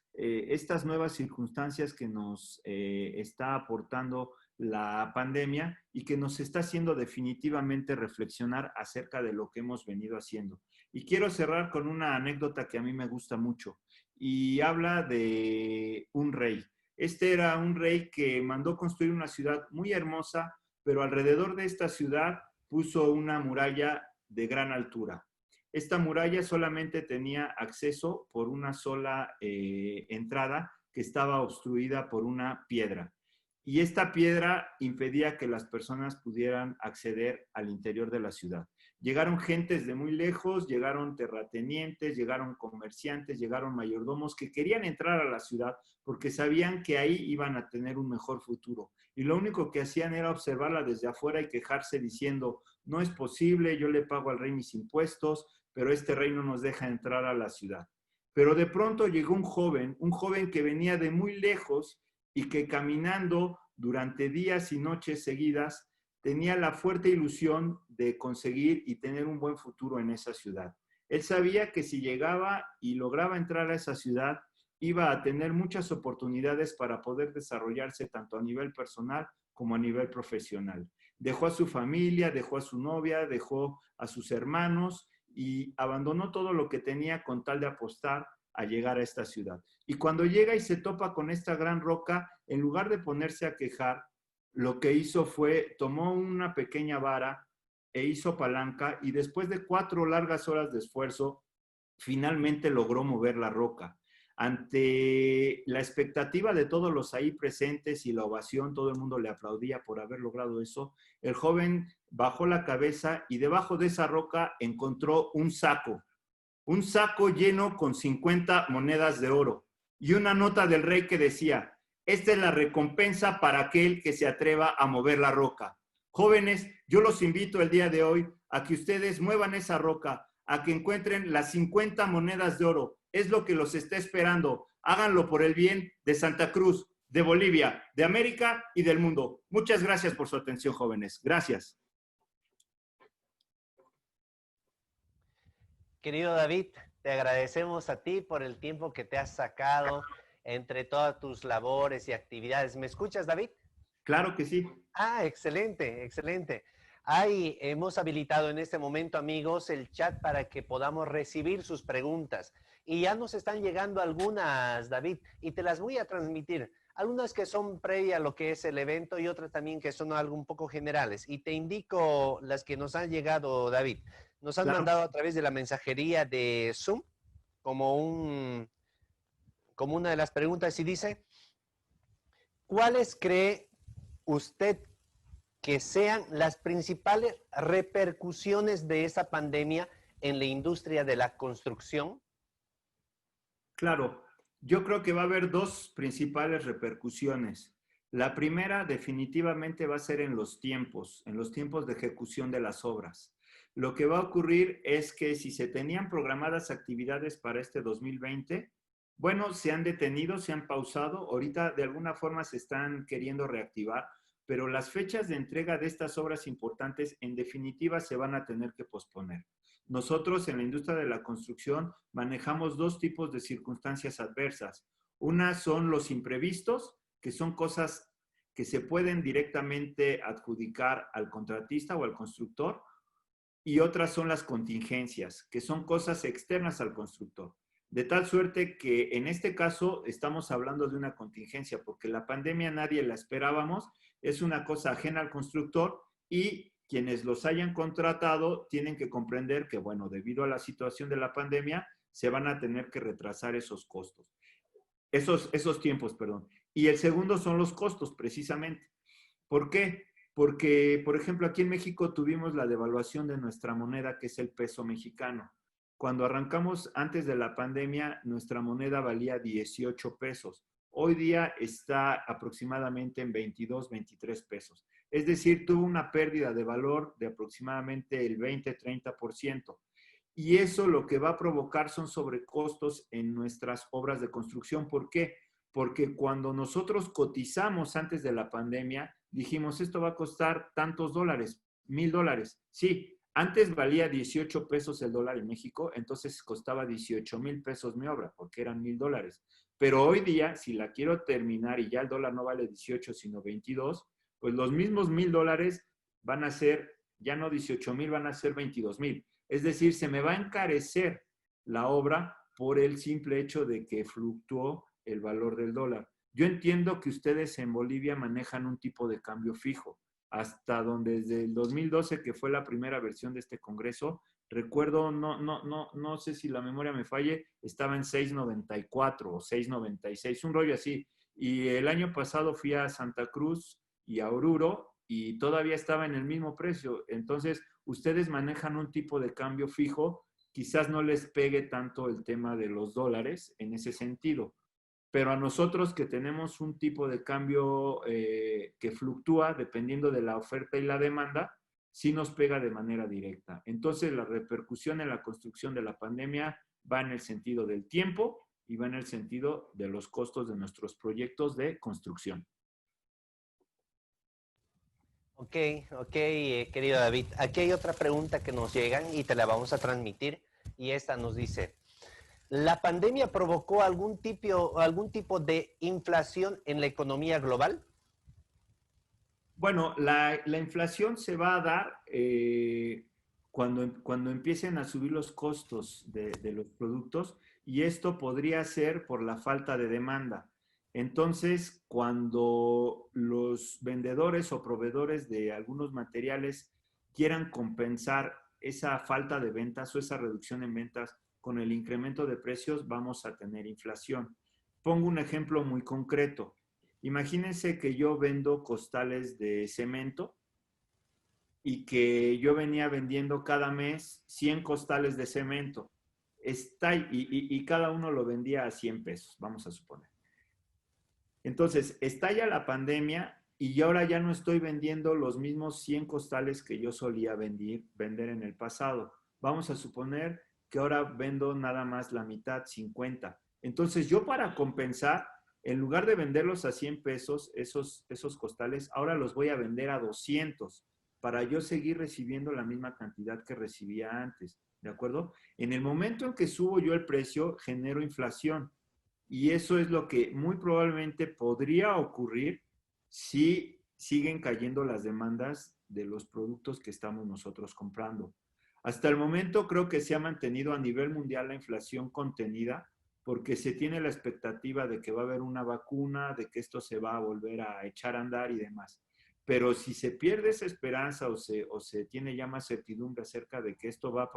nuevas circunstancias que nos está aportando la pandemia y que nos está haciendo definitivamente reflexionar acerca de lo que hemos venido haciendo. Y quiero cerrar con una anécdota que a mí me gusta mucho y habla de un rey. Este era un rey que mandó construir una ciudad muy hermosa, pero alrededor de esta ciudad puso una muralla de gran altura. Esta muralla solamente tenía acceso por una sola entrada que estaba obstruida por una piedra. Y esta piedra impedía que las personas pudieran acceder al interior de la ciudad. Llegaron gentes de muy lejos, llegaron terratenientes, llegaron comerciantes, llegaron mayordomos que querían entrar a la ciudad porque sabían que ahí iban a tener un mejor futuro. Y lo único que hacían era observarla desde afuera y quejarse diciendo, no es posible, yo le pago al rey mis impuestos, pero este rey no nos deja entrar a la ciudad. Pero de pronto llegó un joven que venía de muy lejos y que caminando durante días y noches seguidas tenía la fuerte ilusión de conseguir y tener un buen futuro en esa ciudad. Él sabía que si llegaba y lograba entrar a esa ciudad, iba a tener muchas oportunidades para poder desarrollarse tanto a nivel personal como a nivel profesional. Dejó a su familia, dejó a su novia, dejó a sus hermanos y abandonó todo lo que tenía con tal de apostar a llegar a esta ciudad. Y cuando llega y se topa con esta gran roca, en lugar de ponerse a quejar, lo que hizo fue, tomó una pequeña vara e hizo palanca y después de 4 largas horas de esfuerzo, finalmente logró mover la roca. Ante la expectativa de todos los ahí presentes y la ovación, todo el mundo le aplaudía por haber logrado eso, el joven bajó la cabeza y debajo de esa roca encontró un saco lleno con 50 monedas de oro y una nota del rey que decía, esta es la recompensa para aquel que se atreva a mover la roca. Jóvenes, yo los invito el día de hoy a que ustedes muevan esa roca, a que encuentren las 50 monedas de oro. Es lo que los está esperando. Háganlo por el bien de Santa Cruz, de Bolivia, de América y del mundo. Muchas gracias por su atención, jóvenes. Gracias. Querido David, te agradecemos a ti por el tiempo que te has sacado entre todas tus labores y actividades. ¿Me escuchas, David? Claro que sí. Ah, excelente, excelente. Hemos habilitado en este momento, amigos, el chat para que podamos recibir sus preguntas. Y ya nos están llegando algunas, David, y te las voy a transmitir. Algunas que son previa a lo que es el evento y otras también que son algo un poco generales. Y te indico las que nos han llegado, David. Nos han mandado a través de la mensajería de Zoom como una de las preguntas y dice, ¿cuáles cree usted que sean las principales repercusiones de esa pandemia en la industria de la construcción? Claro, yo creo que va a haber dos principales repercusiones. La primera definitivamente va a ser en los tiempos de ejecución de las obras. Lo que va a ocurrir es que si se tenían programadas actividades para este 2020, bueno, se han detenido, se han pausado, ahorita de alguna forma se están queriendo reactivar, pero las fechas de entrega de estas obras importantes en definitiva se van a tener que posponer. Nosotros en la industria de la construcción manejamos dos tipos de circunstancias adversas. Una son los imprevistos, que son cosas que se pueden directamente adjudicar al contratista o al constructor, y otras son las contingencias, que son cosas externas al constructor. De tal suerte que en este caso estamos hablando de una contingencia, porque la pandemia nadie la esperábamos, es una cosa ajena al constructor y quienes los hayan contratado tienen que comprender que, bueno, debido a la situación de la pandemia, se van a tener que retrasar esos costos, esos tiempos, perdón. Y el segundo son los costos, precisamente. ¿Por qué? Porque, por ejemplo, aquí en México tuvimos la devaluación de nuestra moneda, que es el peso mexicano. Cuando arrancamos antes de la pandemia, nuestra moneda valía 18 pesos. Hoy día está aproximadamente en 22, 23 pesos. Es decir, tuvo una pérdida de valor de aproximadamente el 20-30%. Y eso lo que va a provocar son sobrecostos en nuestras obras de construcción. ¿Por qué? Porque cuando nosotros cotizamos antes de la pandemia, dijimos, esto va a costar tantos dólares, $1,000. Sí, antes valía 18 pesos el dólar en México, entonces costaba 18,000 pesos mi obra, porque eran $1,000. Pero hoy día, si la quiero terminar y ya el dólar no vale 18, sino 22, pues los mismos $1,000 van a ser, ya no 18,000, van a ser 22,000. Es decir, se me va a encarecer la obra por el simple hecho de que fluctuó el valor del dólar. Yo entiendo que ustedes en Bolivia manejan un tipo de cambio fijo, hasta donde desde el 2012, que fue la primera versión de este congreso, recuerdo, no sé si la memoria me falle, estaba en 6.94 o 6.96, un rollo así. Y el año pasado fui a Santa Cruz y a Oruro y todavía estaba en el mismo precio. Entonces, ustedes manejan un tipo de cambio fijo, quizás no les pegue tanto el tema de los dólares en ese sentido. Pero a nosotros que tenemos un tipo de cambio que fluctúa dependiendo de la oferta y la demanda, sí nos pega de manera directa. Entonces, la repercusión en la construcción de la pandemia va en el sentido del tiempo y va en el sentido de los costos de nuestros proyectos de construcción. Ok, querido David. Aquí hay otra pregunta que nos llegan y te la vamos a transmitir. Y esta nos dice, ¿la pandemia provocó algún tipo de inflación en la economía global? Bueno, la inflación se va a dar cuando empiecen a subir los costos de los productos y esto podría ser por la falta de demanda. Entonces, cuando los vendedores o proveedores de algunos materiales quieran compensar esa falta de ventas o esa reducción en ventas con el incremento de precios, vamos a tener inflación. Pongo un ejemplo muy concreto. Imagínense que yo vendo costales de cemento y que yo venía vendiendo cada mes 100 costales de cemento. Y cada uno lo vendía a 100 pesos, vamos a suponer. Entonces, estalla la pandemia y ahora ya no estoy vendiendo los mismos 100 costales que yo solía vender en el pasado. Vamos a suponer que ahora vendo nada más la mitad, 50. Entonces, yo para compensar, en lugar de venderlos a 100 pesos, esos costales, ahora los voy a vender a 200 para yo seguir recibiendo la misma cantidad que recibía antes, ¿de acuerdo? En el momento en que subo yo el precio, genero inflación. Y eso es lo que muy probablemente podría ocurrir si siguen cayendo las demandas de los productos que estamos nosotros comprando. Hasta el momento creo que se ha mantenido a nivel mundial la inflación contenida porque se tiene la expectativa de que va a haber una vacuna, de que esto se va a volver a echar a andar y demás. Pero si se pierde esa esperanza o se tiene ya más certidumbre acerca de que esto va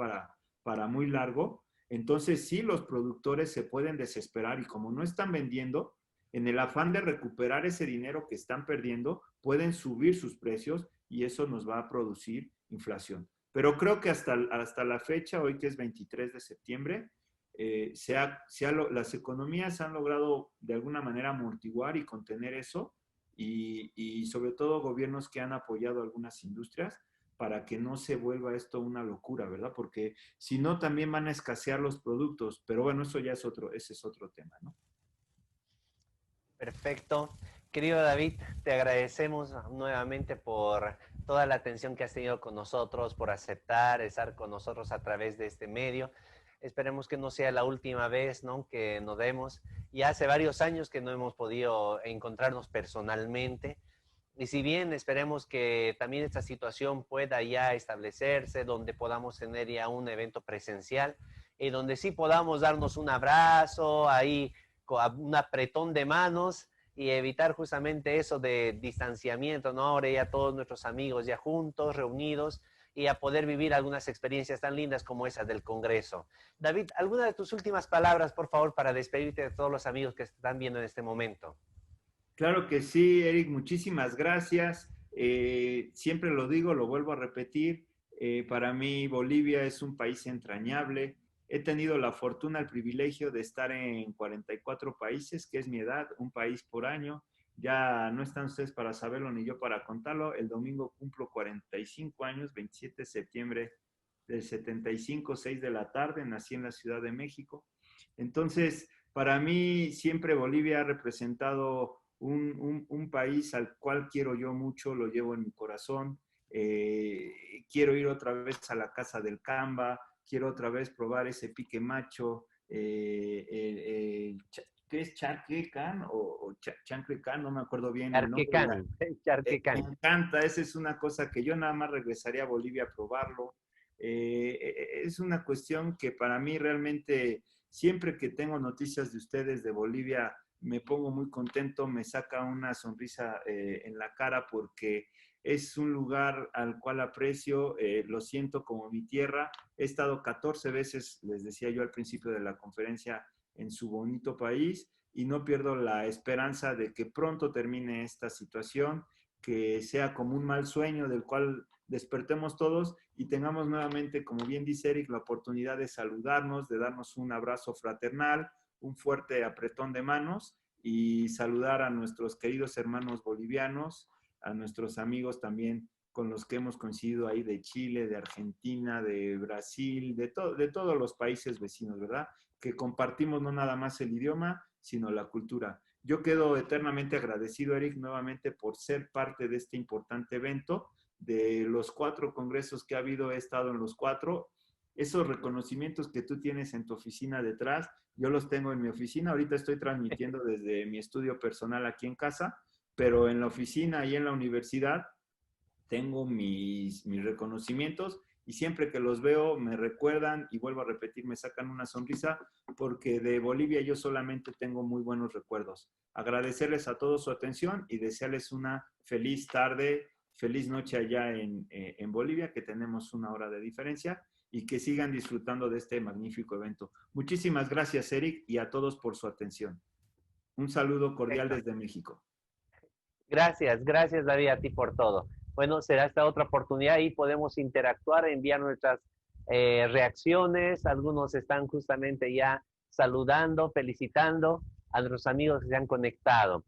para muy largo, entonces sí los productores se pueden desesperar y como no están vendiendo, en el afán de recuperar ese dinero que están perdiendo, pueden subir sus precios y eso nos va a producir inflación. Pero creo que hasta la fecha, hoy que es 23 de septiembre, las economías han logrado de alguna manera amortiguar y contener eso, y sobre todo gobiernos que han apoyado algunas industrias para que no se vuelva esto una locura, ¿verdad? Porque si no, también van a escasear los productos, pero bueno, eso ya ese es otro tema, ¿no? Perfecto. Querido David, te agradecemos nuevamente por toda la atención que has tenido con nosotros, por aceptar estar con nosotros a través de este medio. Esperemos que no sea la última vez, ¿no?, que nos vemos. Ya hace varios años que no hemos podido encontrarnos personalmente. Y si bien esperemos que también esta situación pueda ya establecerse, donde podamos tener ya un evento presencial y donde sí podamos darnos un abrazo, ahí un apretón de manos y evitar justamente eso de distanciamiento, ¿no? Ahora ya todos nuestros amigos ya juntos, reunidos, y a poder vivir algunas experiencias tan lindas como esas del Congreso. David, ¿alguna de tus últimas palabras, por favor, para despedirte de todos los amigos que están viendo en este momento? Claro que sí, Eric, muchísimas gracias. Siempre lo digo, lo vuelvo a repetir. Para mí Bolivia es un país entrañable. He tenido la fortuna, el privilegio de estar en 44 países, que es mi edad, un país por año. Ya no están ustedes para saberlo ni yo para contarlo. El domingo cumplo 45 años, 27 de septiembre del 75, 6 de la tarde. Nací en la Ciudad de México. Entonces, para mí siempre Bolivia ha representado un país al cual quiero yo mucho, lo llevo en mi corazón. Quiero ir otra vez a la casa del Camba, quiero otra vez probar ese pique macho, ¿qué es charquecán o chanclecán? No me acuerdo bien el nombre. Charquecán. Me encanta, esa es una cosa que yo nada más regresaría a Bolivia a probarlo. Es una cuestión que para mí realmente, siempre que tengo noticias de ustedes de Bolivia, me pongo muy contento, me saca una sonrisa en la cara, porque es un lugar al cual aprecio, lo siento como mi tierra. He estado 14 veces, les decía yo al principio de la conferencia, en su bonito país, y no pierdo la esperanza de que pronto termine esta situación, que sea como un mal sueño del cual despertemos todos y tengamos nuevamente, como bien dice Eric, la oportunidad de saludarnos, de darnos un abrazo fraternal, un fuerte apretón de manos, y saludar a nuestros queridos hermanos bolivianos, a nuestros amigos también con los que hemos coincidido ahí de Chile, de Argentina, de Brasil, de todos los países vecinos, ¿verdad? Que compartimos no nada más el idioma, sino la cultura. Yo quedo eternamente agradecido, Eric, nuevamente por ser parte de este importante evento. De los 4 congresos que ha habido, he estado en los 4. Esos reconocimientos que tú tienes en tu oficina detrás, yo los tengo en mi oficina. Ahorita estoy transmitiendo desde mi estudio personal aquí en casa, pero en la oficina y en la universidad tengo mis reconocimientos, y siempre que los veo me recuerdan, y vuelvo a repetir, me sacan una sonrisa, porque de Bolivia yo solamente tengo muy buenos recuerdos. Agradecerles a todos su atención y desearles una feliz tarde, feliz noche allá en Bolivia, que tenemos una hora de diferencia, y que sigan disfrutando de este magnífico evento. Muchísimas gracias, Eric, y a todos por su atención. Un saludo cordial desde México. Gracias, gracias David a ti por todo. Bueno, será esta otra oportunidad y podemos interactuar, enviar nuestras reacciones. Algunos están justamente ya saludando, felicitando a nuestros amigos que se han conectado.